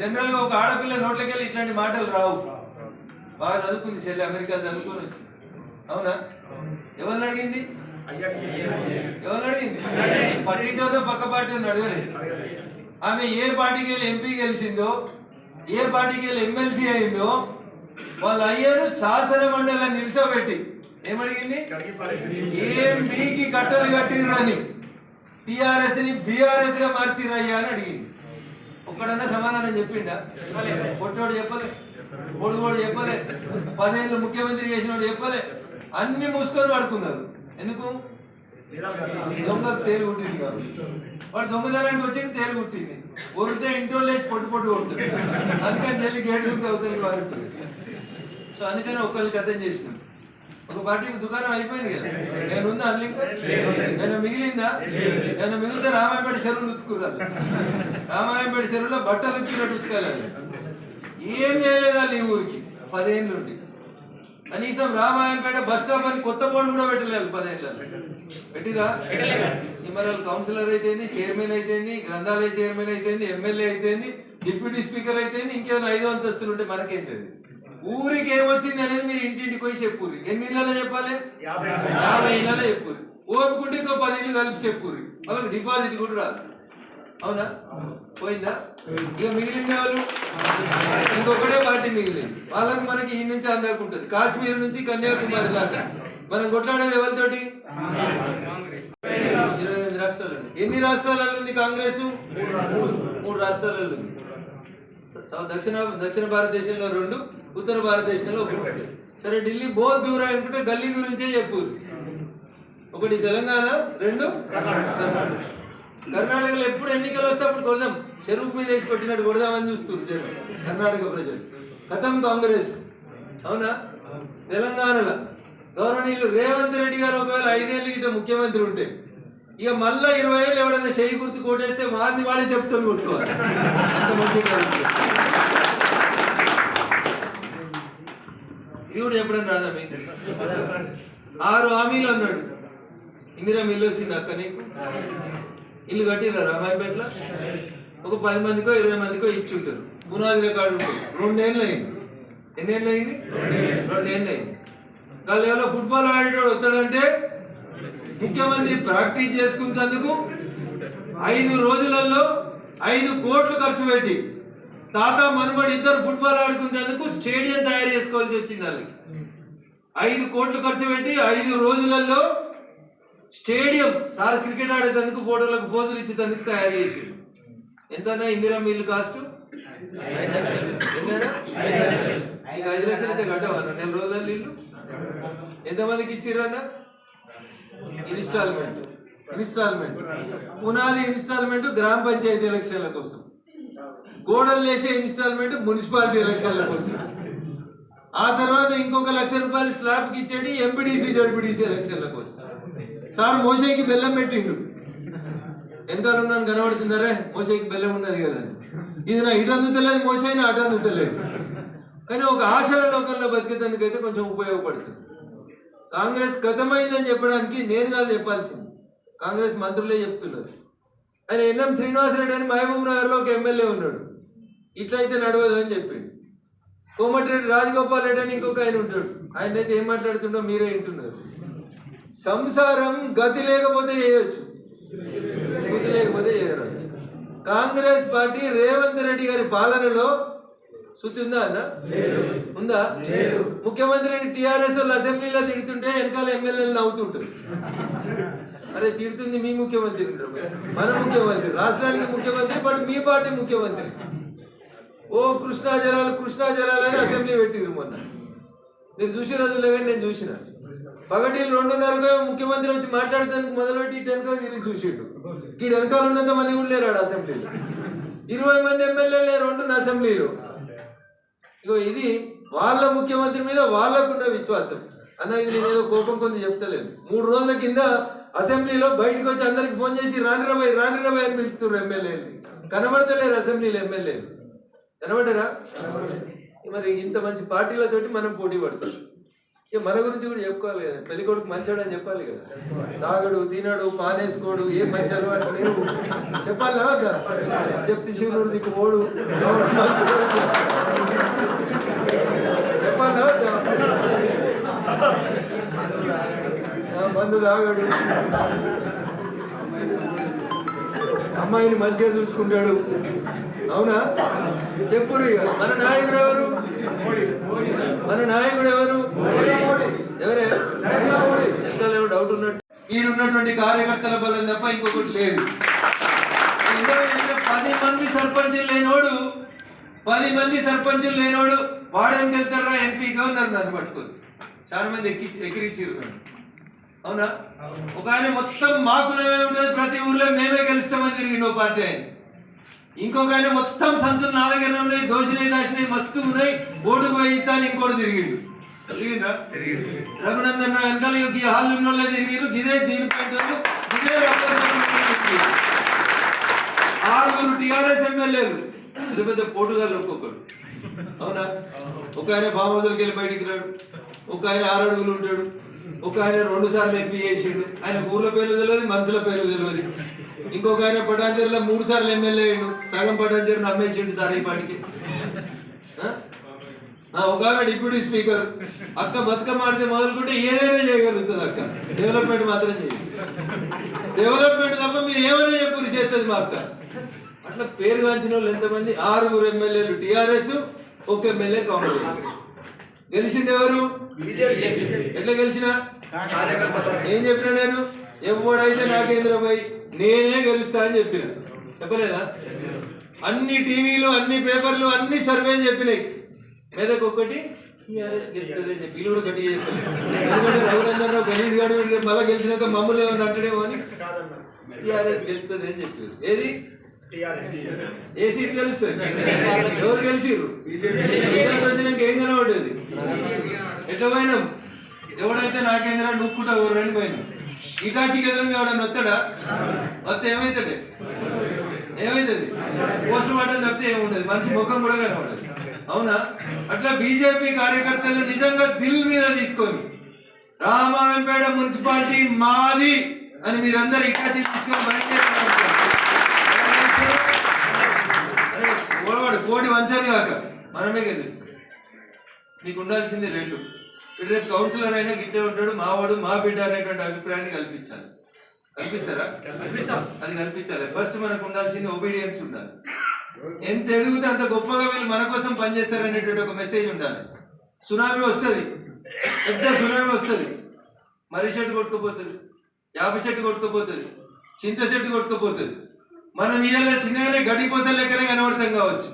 General గా ఒక ఆడపిల్ల నోట్లకి వెళ్ళి ఇట్లాంటి మాటలు రావు. బాగా చదువుకుంది చెల్లి, అమెరికా చదువుకొని వచ్చి. అవునా? ఎవరిని అడిగింది? ఎవరిని అడిగింది? పట్టింటోతో పక్క పార్టీ అడగలేదు. ఆమె ఏ పార్టీకి వెళ్ళి ఎంపీ గెలిచిందో, ఏ పార్టీకి వెళ్ళి ఎమ్మెల్సీ అయిందో వాళ్ళు అయ్యారు శాసన మండలిలో నిలిచోబెట్టి ఏమడిగింది? ఏం మీకి కట్టలు కట్టిర్రు అని, టిఆర్ఎస్ ని బిఆర్ఎస్ గా మార్చిరయ్యా అని అడిగింది. ఒక్కడన్నా సమాధానం చెప్పిండా? పొట్టోడు చెప్పలే, పొడుగోడు చెప్పలే, 10 ఏళ్ళు ముఖ్యమంత్రి చేసినోడు చెప్పలే. అన్ని మూసుకొని పడుకున్నారు. ఎందుకు? దొంగకు తేలు కుట్టింది కాబట్టి. వాడు దొంగతనానికి వచ్చి తేలు కుట్టింది, ఒరితే ఇంట్లో లేచి పొట్టు కొడుతుంది. అందుకని చెల్లి గేట్ అవుతుంది వారికి. సో అందుకని ఒక్కరికి అర్థం చేసినాం. ఒక పార్టీకి దుకాణం అయిపోయింది కదా, నేనుందా అన్లింక? నేను మిగిలిందా? నేను మిగిలితే రామాయపేట చెరువులు ఉతుకురాలి, రామాయపేట చెరువులో బట్టలు ఉతుకున్నట్టు ఉతుకాలి. ఏం చేయలేదు వాళ్ళు ఈ ఊరికి 10 ఏళ్ళ నుండి. కనీసం రామాయణపేట బస్ స్టాప్ అని కొత్త బోర్డు కూడా పెట్టలేదు 10 ఏళ్ళలో. పెట్టిరా? మరి వాళ్ళు కౌన్సిలర్ అయితేంది, చైర్మన్ అయితేంది, గ్రంథాలయ చైర్మన్ అయితేంది, ఎమ్మెల్యే అయితేంది, డిప్యూటీ స్పీకర్ అయితేంది, ఇంకేమైనా 5 అంతస్తులు ఉంటే మనకేంటి? ఊరికి ఏమొచ్చింది అనేది మీరు ఇంటింటికి పోయి చెప్పుర్రి. ఎన్ని ఇళ్ళలో చెప్పాలి? 50 ఇళ్ళలో చెప్పుర్రి. ఓపుకుంటే ఇంకో 10 ఇళ్ళు కలిపి చెప్పుర్రి. వాళ్ళకి డిపాజిట్ కూడా రాదు. అవునా? పోయిందా? ఇక మిగిలిన వాళ్ళు ఇంకొకటే పార్టీ మిగిలింది. వాళ్ళకి మనకి ఈ నుంచి అందాకుంటుంది. కాశ్మీర్ నుంచి కన్యాకుమారి దాకా మనం కొట్లాడేది ఎవరితోటి? 28 రాష్ట్రాలు. ఎన్ని రాష్ట్రాలలో ఉంది కాంగ్రెస్? 3 రాష్ట్రాలలో ఉంది. దక్షిణ భారతదేశంలో 2, ఉత్తర భారతదేశంలో 1. సరే, ఢిల్లీ బోత్ దూరం అనుకుంటే గల్లీ గురించే చెప్పు. 1 తెలంగాణ, 2 కర్ణాటక. కర్ణాటకలో ఎప్పుడు ఎన్నికలు వస్తే అప్పుడు కొడదాం, చెరువు మీద వేసి కొట్టినట్టు కొడదామని చూస్తారు కర్ణాటక ప్రజలు. కథం కాంగ్రెస్. అవునా? తెలంగాణలో గౌరవనీయులు రేవంత్ రెడ్డి గారు ఒకవేళ 5 ఏళ్ళు గిట్ట ముఖ్యమంత్రి ఉంటే ఇక మళ్ళా 20 ఏళ్ళు ఎవడన్నా చేయి గుర్తు కొట్టేస్తే వాడిని వాడే చెప్తాను కొట్టుకోవాలి. అంత మంచిగా ఇది కూడా చెప్పడం రాదా మీకు? 6 హామీలు అన్నాడు. ఇందిరా ఇల్లు వచ్చింది అక్క నీకు? ఇల్లు కట్టిరా రామాయపేటలో? ఒక 10 మందికో 20 మందికో ఇచ్చి ఉంటారు. పునాది రికార్డు ఉంటుంది. 2 ఏళ్ళు అయింది. ఎన్ని ఏళ్ళు అయింది? 2 ఏళ్ళు అయింది. వాళ్ళు ఎవరో ఫుట్బాల్ ఆడేటోడు వస్తాడంటే ముఖ్యమంత్రి ప్రాక్టీస్ చేసుకున్నందుకు 5 రోజులలో 5 కోట్లు ఖర్చు పెట్టి తాత మనబడి ఇద్దరు ఫుట్బాల్ ఆడుకునేందుకు స్టేడియం తయారు చేసుకోవాల్సి వచ్చింది. వాళ్ళకి 5 కోట్లు ఖర్చు పెట్టి 5 రోజులలో స్టేడియం సార్ క్రికెట్ ఆడేందుకు ఫోటోలకు పోజులు ఇచ్చేందుకు తయారు చేసి. ఎంతనా ఇందిరా మిల్లు కాస్ట్? ఎంతనా? 5 లక్షలు అయితే కట్టవన్నా 4 రోజులలో ఇల్లు? ఎంతమందికి ఇచ్చిర్రన్నా? ఇన్స్టాల్మెంట్ పునాది ఇన్స్టాల్మెంట్ గ్రామ పంచాయతీ ఎలక్షన్ల కోసం, గోడలు వేసే ఇన్స్టాల్మెంట్ మున్సిపాలిటీ ఎలక్షన్ల కోసం, ఆ తర్వాత ఇంకొక ₹1,00,000 స్లాబ్కి ఇచ్చేది ఎంపీడీసీ జడ్పీడీసీ ఎలక్షన్ల కోసం. సార్ మోసేకి బెల్లం పెట్టిండు. వెనకాల ఉన్నాను కనబడుతున్నారే, మోసేకి బెల్లం ఉన్నది కదా. ఇది నా ఇటు అందుతలేదు, మోసైనా అటు అందుతలేదు. కానీ ఒక ఆశల లోకంలో బతికేందుకైతే కొంచెం ఉపయోగపడుతుంది. కాంగ్రెస్ గతమైందని చెప్పడానికి నేను కాదు చెప్పాల్సింది, కాంగ్రెస్ మంత్రులే చెప్తున్నారు. ఆయన ఎన్ఎం శ్రీనివాసరెడ్డి అని మహబూబ్ నగర్లో ఒక ఎమ్మెల్యే ఉన్నాడు. ఇట్లయితే నడవదు అని చెప్పిండు. కోమటిరెడ్డి రాజగోపాల్ రెడ్డి అని ఇంకొక ఆయన ఉంటాడు. ఆయన అయితే ఏం మాట్లాడుతుండో మీరే వింటున్నారు. సంసారం గతి లేకపోతే చేయవచ్చు, గతి లేకపోతే చేయరాదు. కాంగ్రెస్ పార్టీ రేవంత్ రెడ్డి గారి పాలనలో శుద్ధి ఉందా అన్న? ఉందా? ముఖ్యమంత్రిని టిఆర్ఎస్ వాళ్ళు అసెంబ్లీలో తిడుతుంటే వెనకాల ఎమ్మెల్యేలు నవ్వుతుంటారు. అరే తిడుతుంది మీ ముఖ్యమంత్రి, మన ముఖ్యమంత్రి, రాష్ట్రానికి ముఖ్యమంత్రి, బట్ మీ పార్టీ ముఖ్యమంత్రి. ఓ కృష్ణా జలాలు అని అసెంబ్లీ పెట్టిరు మొన్న. మీరు చూసే రోజులే కానీ నేను చూసిన. పగటిలు 2:30 ముఖ్యమంత్రి వచ్చి మాట్లాడేందుకు మొదలుపెట్టి 10 తిరిగి చూసిండు. ఈ వెనకాల ఉన్నంత మంది కూడా లేరాడు అసెంబ్లీలో. 20 మంది ఎమ్మెల్యేలు లేరు ఉంటున్న అసెంబ్లీలో. ఇగో ఇది వాళ్ళ ముఖ్యమంత్రి మీద వాళ్ళకున్న విశ్వాసం అన్న. ఇది నేనేదో కోపం కొంత చెప్తలేను. 3 రోజుల కింద అసెంబ్లీలో బయటకు వచ్చి అందరికి ఫోన్ చేసి రానిరబాయ్ అని పిలుస్తున్నారు ఎమ్మెల్యేని. కనబడతలేరు అసెంబ్లీలో ఎమ్మెల్యేలు. కనబడరా? మరి ఇంత మంచి పార్టీలతోటి మనం పోటీ పడతాం. ఇక మన గురించి కూడా చెప్పుకోవాలి కదా, పెళ్లి కొడుకు మంచోడు అని చెప్పాలి కదా. తాగడు, తినడు, పానేసుకోడు, ఏం మంచి అలవాటు లేవు చెప్పాలి కదా. చెప్తే శివుడు దిక్కు ఓడు చెప్పాలి కదా. మందు తాగడు, అమ్మాయిని మంచిగా చూసుకుంటాడు. అవునా? చెప్పురు. ఇక మన నాయకుడు ఎవరు? మన నాయకుడు ఎవరు? ఎవరే? ఎంతలేమో డౌట్ ఉన్నట్టు. ఈడున్నటువంటి కార్యకర్తల బలం తప్ప ఇంకొకటి లేదు. 10 మంది సర్పంచులు లేనోడు, 10 మంది సర్పంచులు లేనోడు వాడేం వెళ్తారా ఎంపీగా ఉన్నారు. నన్ను పట్టుకొని చాలా మంది ఎక్కిరిచ్చిరు నన్ను. అవునా? ఒక ఆయన మొత్తం మాకునేమే ఉంటుంది, ప్రతి ఊర్లో మేమే గెలుస్తామని తిరిగిండు ఓ పార్టీ ఆయన. ఇంకొక ఆయన మొత్తం సంచులు నా దగ్గర ఉన్నాయి, దోషినాయి దాచినాయి మస్తు ఉన్నాయి, ఓటుకు పోయి ఇస్తాను ఇంకోటి తిరిగిండు. తిరిగిందా? రఘునందన్ వెనకాల ఈ హాల్ ఉన్న వాళ్ళే తిరిగిరు. ఇదే జీన్ పాయింట్ వాళ్ళు, ఇదే 6 టీఆర్ఎస్ ఎమ్మెల్యేలు, పెద్ద పెద్ద పోటుగాళ్ళు ఒక్కొక్కడు. అవునా? ఒక ఆయన ఫామ్ హౌస్కి వెళ్ళి బయటికి రాడు, ఒక ఆయన 6 అడుగులు ఉంటాడు, ఒక ఆయన 2 సార్లు ఎంపీ చేసిండు. ఆయన ఊర్ల పేర్లు తెలియదు, మనుషుల పేర్లు తెలియదు. ఇంకొక ఆయన పటాన్చేరులో 3 సార్లు ఎమ్మెల్యే అయ్యిండు, సగం పటాన్చేరుని అమ్మేసిండు సార్ ఈ పాటికి. ఒక ఆమె డిప్యూటీ స్పీకర్. అక్క బతుకమ్మ ఆడితే మొదలుకుంటే ఏదైనా చేయగలుగుతుంది అక్క, డెవలప్మెంట్ మాత్రం చేయదు. డెవలప్మెంట్ తప్ప మీరు ఏమైనా చెప్పు చేస్తుంది మా అక్క. అట్లా పేరు గాంచిన వాళ్ళు ఎంతమంది? 6 ఎమ్మెల్యేలు టీఆర్ఎస్, 1 ఎమ్మెల్యే కాంగ్రెస్. గెలిచింది ఎవరు? ఎట్లా గెలిచినా? ఏం చెప్పినా నేను? ఎవడైతే నాకేంద్ర పోయి నేనే గెలుస్తా అని చెప్పిన. చెప్పలేదా? అన్ని టీవీలు, అన్ని పేపర్లు, అన్ని సర్వేలు చెప్పినాయి. మెదక్ ఒక్కటి టీఆర్ఎస్ గెలుస్తుంది అని చెప్పి, వీళ్ళు కూడా గట్టిగా చెప్పలేదు. ఎందుకంటే రఘునందన్ రావు గణేష్ గారు మళ్ళీ గెలిచినాక మమ్మల్ని ఏమన్నా అంటడేమో అని టీఆర్ఎస్ గెలుస్తుంది అని చెప్పారు. ఏది? ఏ సీట్ గెలుస్తుంది? ఎవరు గెలిచిర్రు? రిజల్ట్ వచ్చినాక ఏం కనబడ్డది? ఎట్లా పోయినాం? ఎవడైతే నాకేంద్రా నూక్కుంటా ఎవరని పోయినాం. ఇటాచికి ఎదురుగా ఎవడన్నా వస్తాడా? వస్తే ఏమవుతాడే? ఏమవుతుంది? పోస్ట్ మార్టం తప్పితే ఏముండదు, మనిషి ముఖం కూడా కనబడదు. అవునా? అట్లా బీజేపీ కార్యకర్తలు నిజంగా దిల్ మీద తీసుకొని రామాయంపేట మున్సిపాలిటీ మాది అని మీరందరూ ఇటాచి తీసుకొని బయలుదేరారు. కోటి వంచాలి కాక మనమే గెలుస్తాం. మీకు ఉండాల్సింది 2. రేపు కౌన్సిలర్ అయినా గిట్టే ఉంటాడు, మావాడు మా బిడ్డ అనేటువంటి అభిప్రాయాన్ని కల్పించాలి. కల్పిస్తారా? అది కల్పించాలి. ఫస్ట్ మనకు ఉండాల్సింది ఒబీడియన్స్ ఉండాలి. ఎంత ఎదిగితే అంత గొప్పగా వీళ్ళు మన కోసం పనిచేస్తారనేటువంటి ఒక మెసేజ్ ఉండాలి. సునామీ వస్తుంది, పెద్ద సునామీ వస్తుంది, మర్రి చెట్టు కొట్టుకుపోతుంది, యాప చెట్టు కొట్టుకుపోతుంది, చింత చెట్టు కొట్టుకుపోతుంది. మనం ఇవాళ చిన్నగానే గడిపోసల లెక్కనే కనబడతాం కావచ్చు.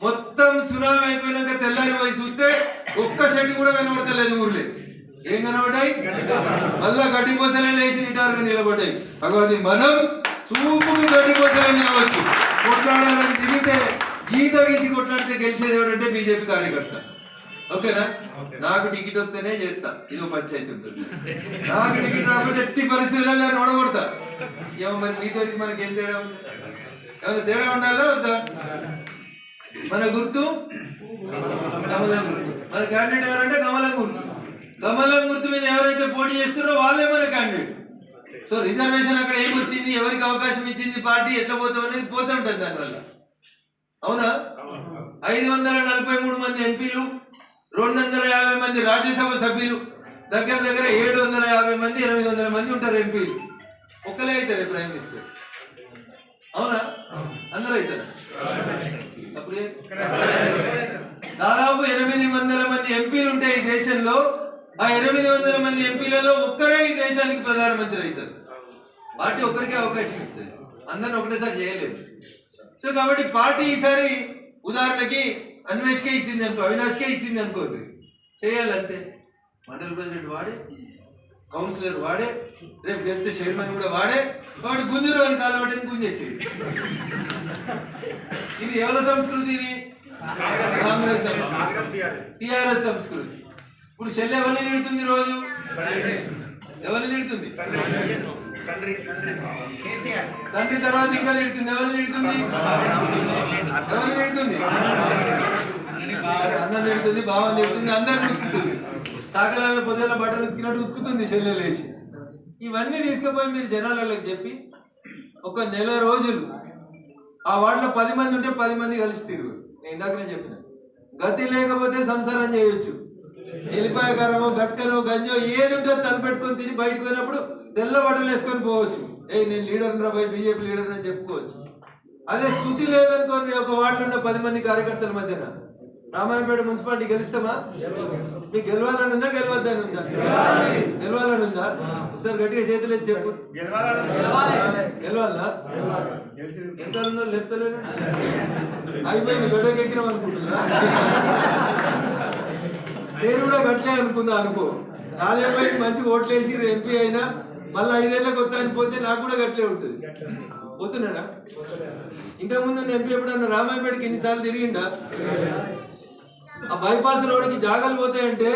మొత్తం సునామీ అయిపోయినాక తెల్లారి పోయి చూస్తే ఒక్క చెట్టు కూడా కనబడతలేదు ఊర్లే. ఏం కనబడ్డాయి? మళ్ళా గడ్డిపోసలే లేచి నిటారుగా నిలబడ్డాయి. అది మనం చూపుకు గడ్డిపోసలే నిలవచ్చు. కొట్లాడాలని దిగితే గీత గీసి కొట్లాడితే గెలిచేది ఎవడంటే బీజేపీ కార్యకర్త. ఓకేనా? నాకు టికెట్ వస్తేనే చేస్తా, ఇదో పంచాయతీ ఉంటుంది. నాకు టికెట్ రాకపోతే ఎట్టి పరిస్థితులలో నోడగొడతా. ఏమో మరి మీతో మనకి ఏం తేడా ఉంది? ఏమైనా తేడా ఉండాలా వద్దా? మన గుర్తు కమలం గుర్తు. మన క్యాండిడేట్ ఎవరంటే కమలం గుర్తు. కమలం గుర్తు మీద ఎవరైతే పోటీ చేస్తున్నారో వాళ్ళే మన క్యాండిడేట్. సో రిజర్వేషన్ అక్కడ ఏమొచ్చింది, ఎవరికి అవకాశం ఇచ్చింది పార్టీ, ఎట్లా పోతాం అనేది పోతూ ఉంటుంది దానివల్ల. అవునా? 543 మంది ఎంపీలు, 250 మంది రాజ్యసభ సభ్యులు, దగ్గర దగ్గర 750 మంది 800 మంది ఉంటారు ఎంపీలు. ఒక్కలే అవుతారు ప్రైమ్ మినిస్టర్. అవునా? అందరూ అవుతారు. అప్పుడే దాదాపు 800 మంది ఎంపీలు ఉంటాయి ఈ దేశంలో. ఆ 800 మంది ఎంపీలలో ఒక్కరే ఈ దేశానికి ప్రధానమంత్రి అవుతారు. పార్టీ ఒక్కరికే అవకాశం ఇస్తుంది, అందరిని ఒకటేసారి చేయలేదు. సో కాబట్టి పార్టీ ఈసారి ఉదాహరణకి అన్వేష్కే ఇచ్చింది అనుకో, అవినాష్కే ఇచ్చింది అనుకోండి, చేయాలంతే. మండల ప్రెసిడెంట్ వాడే, కౌన్సిలర్ వాడే, రేపు గెలిస్తే చైర్మన్ కూడా వాడే. కాబట్టి గుంజురు అని కాలువటని గుంజేసేది. ఇది ఎవరి సంస్కృతి? ఇది కాంగ్రెస్ సంస్కృతి, టిఆర్ఎస్ సంస్కృతి. ఇప్పుడు చెల్లె ఎవరిని తిడుతుంది రోజు? ఎవరిని తిడుతుంది? తండ్రి తర్వాత ఇంకా తిడుతుంది. ఎవరిని తిడుతుంది? ఎవరిని తిడుతుంది? అన్నం తిడుతుంది, భావం తిడుతుంది, అందరిని తిడుతుంది. సాగరాల పొద్దుల బట్టలు ఉతికినట్టు ఉతుకుతుంది చెల్లెలేసి. ఇవన్నీ తీసుకుపోయి మీరు జనాలకు చెప్పి ఒక నెల రోజులు ఆ వార్డులో 10 మంది ఉంటే 10 మంది కలిసి తిరుగు. నేను ఇందాకనే చెప్పిన గతి లేకపోతే సంసారం చేయొచ్చు. ఎల్లిపాయ కారమో గట్కనో గంజో ఏది ఉంటే తలపెట్టుకొని తిని బయటకు పోయినప్పుడు తెల్ల బట్టలు వేసుకొని పోవచ్చు. నేను లీడర్ రా పోయి బీజేపీ లీడర్ అని చెప్పుకోవచ్చు. అదే శృతి లేదనుకోని ఒక వార్డులో ఉన్న 10 మంది కార్యకర్తల మధ్యన రామాయంపేట మున్సిపాలిటీ గెలుస్తామా? మీకు గెలవాలని ఉందా గెలవద్దని ఉందా? గెలవాలని ఉందా? ఒకసారి గట్టిగా చేతులు ఎత్తి చెప్పు. గెలవాలా? ఎంత ఉందో చెప్తలేను. అయిపోయింది, గొడవకి ఎక్కినాం అనుకుంటున్నా. నేను కూడా గట్లే అనుకుందా అనుకో. నాదేమైంది, మంచిగా ఓట్లేసి ఎంపీ అయినా మళ్ళీ 5 ఏళ్ళకి వస్తా అని పోతే నాకు కూడా గట్లే ఉంటుంది. పోతున్నాడా? ఇంతకుముందు ఎంపీ ఎప్పుడన్నా రామాయంపేటకి ఎన్నిసార్లు తిరిగిండా? ఆ బైపాస్ రోడ్డుకి జాగాలు పోతాయంటే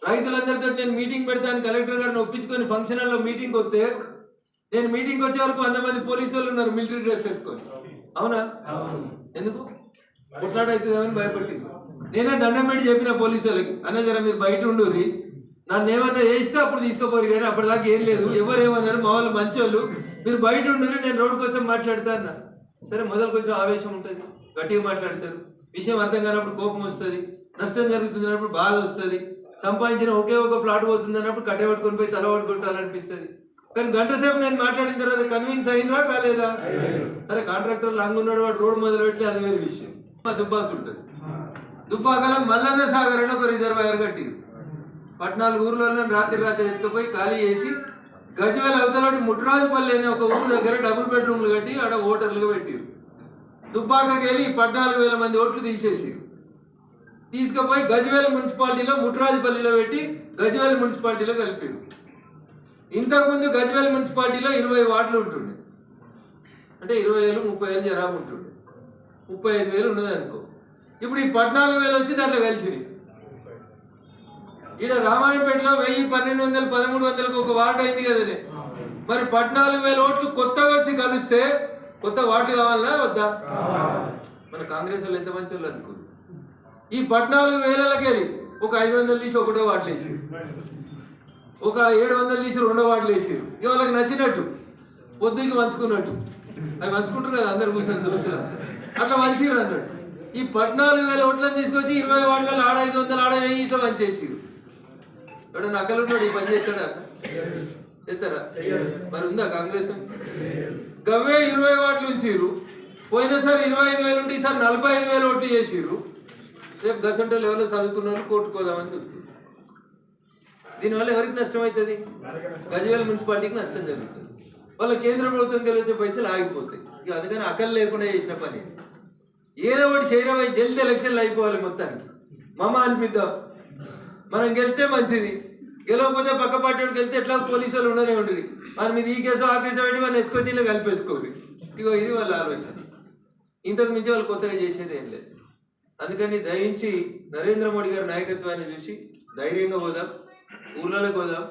రైతులందరితో నేను మీటింగ్ పెడతాను కలెక్టర్ గారిని ఒప్పించుకొని ఫంక్షన్ హాల్లో మీటింగ్ వస్తే నేను మీటింగ్ వచ్చే వరకు 100 మంది పోలీసు వాళ్ళు ఉన్నారు మిలిటరీ డ్రెస్ వేసుకొని. అవునా? ఎందుకు? కొట్లాడైతుందేమని భయపట్టింది. నేనే దండం పెట్టి చెప్పిన పోలీసు వాళ్ళకి, అన్న జర మీరు బయట ఉండుర్రి, నన్ను ఏమన్నా వేస్తే అప్పుడు తీసుకుపోరు, కానీ అప్పటిదాకా ఏం లేదు, ఎవరు ఏమన్నారు, మా వాళ్ళు మంచి వాళ్ళు, మీరు బయట ఉండుర్రి, నేను రోడ్డు కోసం మాట్లాడతా అన్న. సరే, మొదలు కొంచెం ఆవేశం ఉంటుంది, గట్టిగా మాట్లాడతారు, విషయం అర్థం కానప్పుడు కోపం వస్తుంది, నష్టం జరుగుతుంది అన్నప్పుడు బాధ వస్తుంది, సంపాదించిన ఒకే ఒక ప్లాట్ పోతుంది అన్నప్పుడు కట్టె పట్టుకొని పోయి తల పట్టుకుంటారనిపిస్తుంది. కానీ గంట సేపు నేను మాట్లాడిన తర్వాత కన్విన్స్ అయినరా కాలేదా? సరే, కాంట్రాక్టర్ లంగ్ ఉన్నాడు, వాడు రోడ్డు మొదలు పెట్టి అది వేరే విషయం. దుబ్బాక ఉంటుంది, దుబ్బాకలో మల్లన్న సాగర్ అని ఒక రిజర్వాయర్ కట్టిరు. 14 ఊర్లలో రాత్రి ఎత్తుకుపోయి ఖాళీ చేసి గజ్వేల్ అవతల ముట్రాజుపల్లి అనే ఒక ఊరు దగ్గర డబుల్ బెడ్రూమ్లు కట్టి ఆడ ఓటర్లుగా పెట్టిరు. దుబ్బాకకి వెళ్ళి 14,000 మంది ఓట్లు తీసేసారు. తీసుకుపోయి గజ్వేల్ మున్సిపాలిటీలో ముట్రాజుపల్లిలో పెట్టి గజ్వేల్ మున్సిపాలిటీలో కలిపారు. ఇంతకుముందు గజ్వేల్ మున్సిపాలిటీలో 20 వార్డులు ఉంటుండే, అంటే 20,000 30,000 జనాభా ఉంటుండే, 35,000 ఉన్నది అనుకో. ఇప్పుడు ఈ 14,000 వచ్చి దాంట్లో కలిసినాయి. ఈడ రామాయంపేటలో 1000, 1200, 1300కు ఒక వార్డు అయింది కదనే. మరి 14,000 ఓట్లు కొత్తగా వచ్చి కలిస్తే కొత్త వార్డు కావాలా వద్దా? మన కాంగ్రెస్ వాళ్ళు ఎంత మంచి వాళ్ళు అనుకో. ఈ 14,000లకి వెళ్ళి ఒక 500 తీసి ఒకటో వార్డులు వేసారు, ఒక 700 తీసి రెండో వార్డులు వేసారు. ఇక వాళ్ళకి నచ్చినట్టు పొద్దుకి పంచుకున్నట్టు అవి పంచుకుంటారు కదా అందరు కూర్చొని దోస్తులు, అట్లా మంచిరు అన్నట్టు. ఈ 14,000 ఓట్లను తీసుకొచ్చి 20 వార్డులలో ఆడ 500, ఆడ 1000 ఇట్లా పంచేసారు. ఎవడ నకలు ఉన్నాడు, ఈ పని చేస్తాడా? చేస్తారా? మరి ఉందా కాంగ్రెస్? గవ్వే 20 వార్డులు ఉంచిరు. పోయినసారి 25,000 ఉంటే ఈసారి 45,000 ఓట్లు చేసిరు. రేపు గసంట లెవెల్లో చదువుకున్న వాళ్ళు కొట్టుకోదామని చెప్తుంది. దీనివల్ల ఎవరికి నష్టం అవుతుంది? గజ్వేల్ మున్సిపాలిటీకి నష్టం జరుగుతుంది. వాళ్ళ కేంద్ర ప్రభుత్వంకి వచ్చే పైసలు ఆగిపోతాయి. ఇక అందుకని అకలు లేకుండా చేసిన పని. ఏదో ఒకటి చేయరవై జల్దీ ఎలక్షన్లు అయిపోవాలి, మొత్తానికి మమ అనిపిద్దాం. మనం గెలిస్తే మంచిది, గెలవకపోతే పక్క పార్టీకి వెళ్తే ఎట్లా పోలీసు వాళ్ళు ఉండనే ఉండరు. మన మీద ఈ కేసు ఆ కేసు పెట్టి మనం ఎత్తుకొచ్చి ఇలా కలిపేసుకోరు. ఇగో ఇది వాళ్ళ ఆలోచన. ఇంతకు మించి వాళ్ళు కొత్తగా చేసేది ఏం లేదు. అందుకని దయించి నరేంద్ర మోడీ గారి నాయకత్వాన్ని చూసి ధైర్యంగా పోదాం, ఊర్లలోకి పోదాం,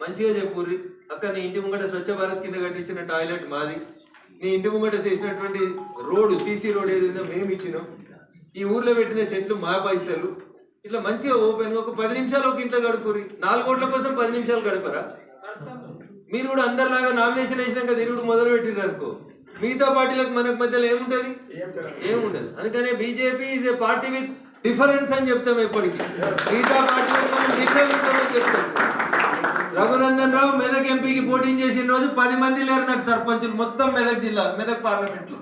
మంచిగా చెప్పుర్రి. అక్క, నీ ఇంటి ముంగట స్వచ్ఛ భారత్ కింద కట్టించిన టాయిలెట్ మాది, నీ ఇంటి ముంగట చేసినటువంటి రోడ్డు సీసీ రోడ్ ఏది ఉందో మేము ఇచ్చినాం, ఈ ఊర్లో పెట్టిన చెట్లు మా పైసలు, ఇట్లా మంచిగా ఓపెన్గా ఒక 10 నిమిషాలు ఒక ఇంట్లో గడుపుర్రి. 4 ఓట్ల కోసం 10 నిమిషాలు గడపరా? మీరు కూడా అందరిలాగా నామినేషన్ వేసినాక తిరుగుడు మొదలు పెట్టిర్రు అనుకో, మిగతా పార్టీలకు మనకు మధ్యలో ఏముంటుంది? ఏముండదు. అందుకనే BJP is a party with difference అని చెప్తాం ఎప్పటికీ. మిగతా పార్టీలకు మనం డిఫరెన్స్ ఉంటామని చెప్తాం. రఘునందన్ రావు మెదక్ ఎంపీకి పోటీ చేసిన రోజు 10 మంది లేరు నాకు సర్పంచులు, మొత్తం మెదక్ జిల్లా, మెదక్ పార్లమెంట్లో,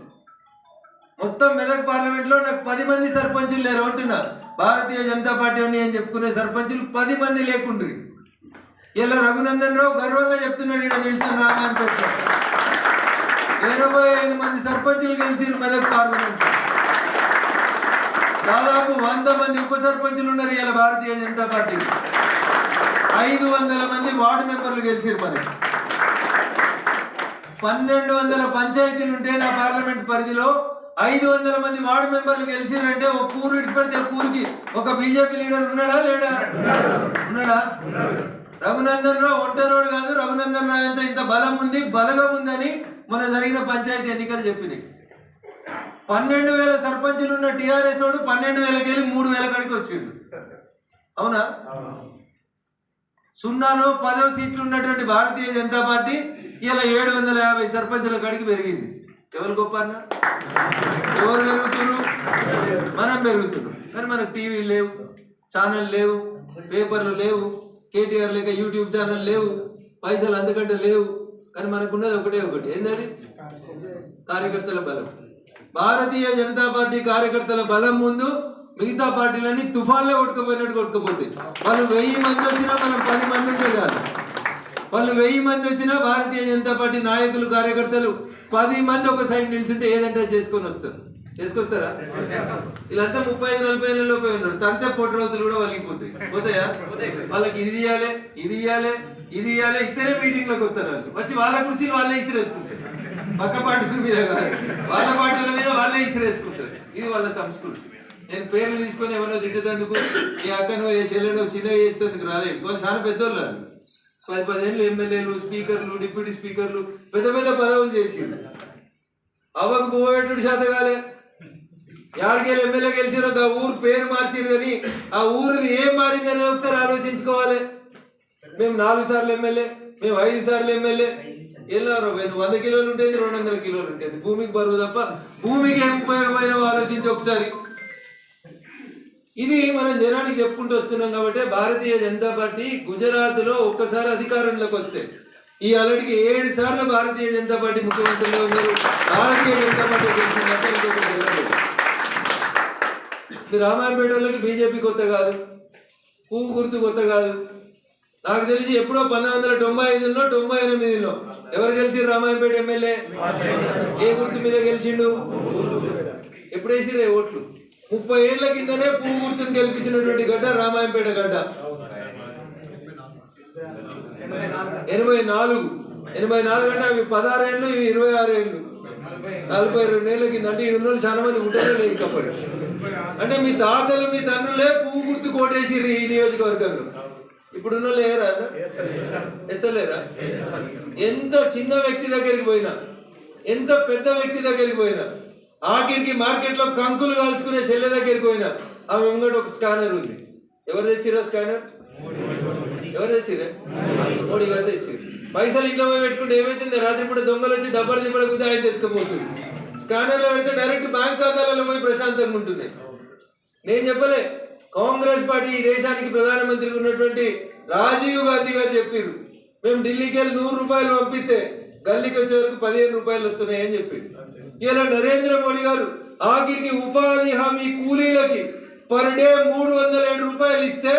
మొత్తం మెదక్ పార్లమెంట్లో నాకు 10 మంది సర్పంచులు లేరు అంటున్నా. భారతీయ జనతా పార్టీ అని చెప్పుకునే సర్పంచులు 10 మంది లేకుండ్రి. ఇలా రఘునందన్ రావు గర్వంగా చెప్తున్నాడు, ఇక్కడ నిలిచిన రామాయంపేట 85 మంది సర్పంచులు గెలిచిరు మెదక్ పార్లమెంట్. దాదాపు 100 మంది ఉప సర్పంచులు ఉన్నారు ఇలా భారతీయ జనతా పార్టీ. 500 మంది వార్డు మెంబర్లు గెలిచిరు. మనకి 1200 పంచాయతీలు ఉంటే నా పార్లమెంట్ పరిధిలో 500 మంది వార్డు మెంబర్లు గెలిచిరంటే ఒక ఊరు విడిచిపెడితే ఊరికి ఒక బీజేపీ లీడర్ ఉన్నాడా లేడా? ఉన్నాడా? రఘునందన్ రావు ఒంటరోడు కాదు. రఘునందన్ రావు ఎంత ఇంత బలం ఉంది, బలగం ఉందని మన జరిగిన పంచాయతీ ఎన్నికలు చెప్పినాయి. 12,000 సర్పంచులు ఉన్న టీఆర్ఎస్ వాడు 12,000కి వెళ్ళి 3,000 కాడికి వచ్చిండు. అవునా? సున్నాలో 10 సీట్లు ఉన్నటువంటి భారతీయ జనతా పార్టీ ఇలా 750 సర్పంచుల కాడికి పెరిగింది. ఎవరు గొప్ప అన్న? ఎవరు పెరుగుతున్నారు? మనం పెరుగుతున్నాం. కానీ మనకు టీవీ లేవు, ఛానల్ లేవు, పేపర్లు లేవు, కేటీఆర్ లేక యూట్యూబ్ ఛానల్ లేవు, పైసలు అందుకంటే లేవు. కానీ మనకున్నది ఒకటే ఒకటి, ఏంటది? కార్యకర్తల బలం. భారతీయ జనతా పార్టీ కార్యకర్తల బలం ముందు మిగతా పార్టీలన్నీ తుఫాన్లో కొట్టుకుపోయినట్టు కొట్టుకుపోతాయి. వాళ్ళు 1000 మంది వచ్చినా మనం 10 మంది ఉంటే చాలు. వాళ్ళు 1000 మంది వచ్చినా భారతీయ జనతా పార్టీ నాయకులు కార్యకర్తలు 10 మంది ఒక సైడ్ నిల్చుంటే ఏదంటే చేసుకొని వస్తారు. చేసుకొస్తారా? వీళ్ళంతా 35-40 ఏళ్ళలోపై ఉన్నారు. తంతే పొట్టరోతులు కూడా వాళ్ళకిపోతాయి. పోతాయా? వాళ్ళకి ఇది ఇవ్వాలి, ఇది ఇవ్వాలి, ఇది ఇవ్వాలి, ఇద్దరే మీటింగ్లోకి వస్తారు. వాళ్ళు వచ్చి వాళ్ళ కుర్చీలు వాళ్ళే ఇసిరేసుకుంటారు. పక్క పార్టీల మీద కాదు, వాళ్ళ పార్టీల మీద వాళ్ళే ఇసిరేసుకుంటారు. ఇది వాళ్ళ సంస్కృతి. నేను పేర్లు తీసుకొని ఎవరో తిట్టేందుకు, ఈ అక్కను చెల్లెను చిన్న చేసేందుకు రాలేదు. వాళ్ళు చాలా పెద్దోళ్ళు. 10 ఏళ్ళు ఎమ్మెల్యేలు, స్పీకర్లు, డిప్యూటీ స్పీకర్లు, పెద్ద పెద్ద పదవులు చేసిండు. అవ్వకు పువ్వబెట్టుడు శాతగాలే. యాడికెళ్ళి ఎమ్మెల్యే గెలిచిరో ఆ ఊరు పేరు మార్చిరు, కానీ ఆ ఊరిది ఏం మారిందని ఒకసారి ఆలోచించుకోవాలి. మేము 4 సార్లు ఎమ్మెల్యే, మేము 5 సార్లు ఎమ్మెల్యే. వెళ్ళారు 100 కిలోలు ఉంటుంది, 200 కిలోలు ఉంటుంది. భూమికి బరువు తప్ప భూమికి ఏం ఉపయోగమైన ఆలోచించి ఒకసారి. ఇది మనం జనానికి చెప్పుకుంటూ వస్తున్నాం. కాబట్టి భారతీయ జనతా పార్టీ గుజరాత్లో ఒక్కసారి అధికారంలోకి వస్తే ఈ అలడికి 7 సార్లు భారతీయ జనతా పార్టీ ముఖ్యమంత్రిగా ఉన్నారు. భారతీయ జనతా పార్టీ గెలిచిందంటే ఇంకొకటి వెళ్ళలేదు. మీ రామాయంపేట వాళ్ళకి బీజేపీ కొత్త కాదు, పువ్వు గుర్తు కొత్త కాదు. నాకు తెలిసి ఎప్పుడో 1995లో 98లో ఎవరు గెలిచిరు రామాయంపేట ఎమ్మెల్యే? ఏ గుర్తు మీద గెలిచిండు? ఎప్పుడు వేసిరే ఓట్లు? 30 ఏళ్ల కిందనే పువ్వు గుర్తును గెలిపించినటువంటి గడ్డ రామాయంపేట గడ్డ. 84 అంటే అవి 16 ఏళ్ళు, ఇవి 26 ఏళ్ళు, 42 ఏళ్ళ కింద. అంటే ఈ ఉన్న చాలా మంది ఉంటారో లేదు ఇంకప్పటి. అంటే మీ తాతలు మీ తండ్రులే పువ్వు గుర్తు కోటేసిర్రు ఈ నియోజకవర్గంలో. ఇప్పుడున్న లేరా? ఎసలేరా? ఎంత చిన్న వ్యక్తి దగ్గరికి పోయినా, ఎంత పెద్ద వ్యక్తి దగ్గరికి పోయినా, ఆఖరికి మార్కెట్లో కంకులు కాల్చుకునే చెల్లె దగ్గరికి పోయినా ఆమె ముంగట ఒక స్కానర్ ఉంది. ఎవరు తెచ్చిరా స్కానర్? ఎవరు తెచ్చిరే? మోడీ గారు తెచ్చిరు. పైసలు ఇంట్లో పోయి పెట్టుకుంటే ఏమైతుంది? రాత్రిపూట దొంగలు వచ్చి దబ్బలు దిబ్బలు ఆయన ఎత్తుకపోతుంది. స్కానర్లో పెడితే డైరెక్ట్ బ్యాంక్ ఖాతాలలో పోయి ప్రశాంతంగా ఉంటున్నాయి. నేను చెప్పలే, కాంగ్రెస్ పార్టీ ఈ దేశానికి ప్రధానమంత్రి ఉన్నటువంటి రాజీవ్ గాంధీ గారు చెప్పారు, మేము ఢిల్లీకి వెళ్ళి 100 రూపాయలు పంపిస్తే గల్లీకి వచ్చే వరకు 15 రూపాయలు వస్తున్నాయని చెప్పారు. ఇలా నరేంద్ర మోడీ గారు ఆఖరికి ఉపాధి హామీ కూలీలకి పర్ డే 307 రూపాయలు ఇస్తే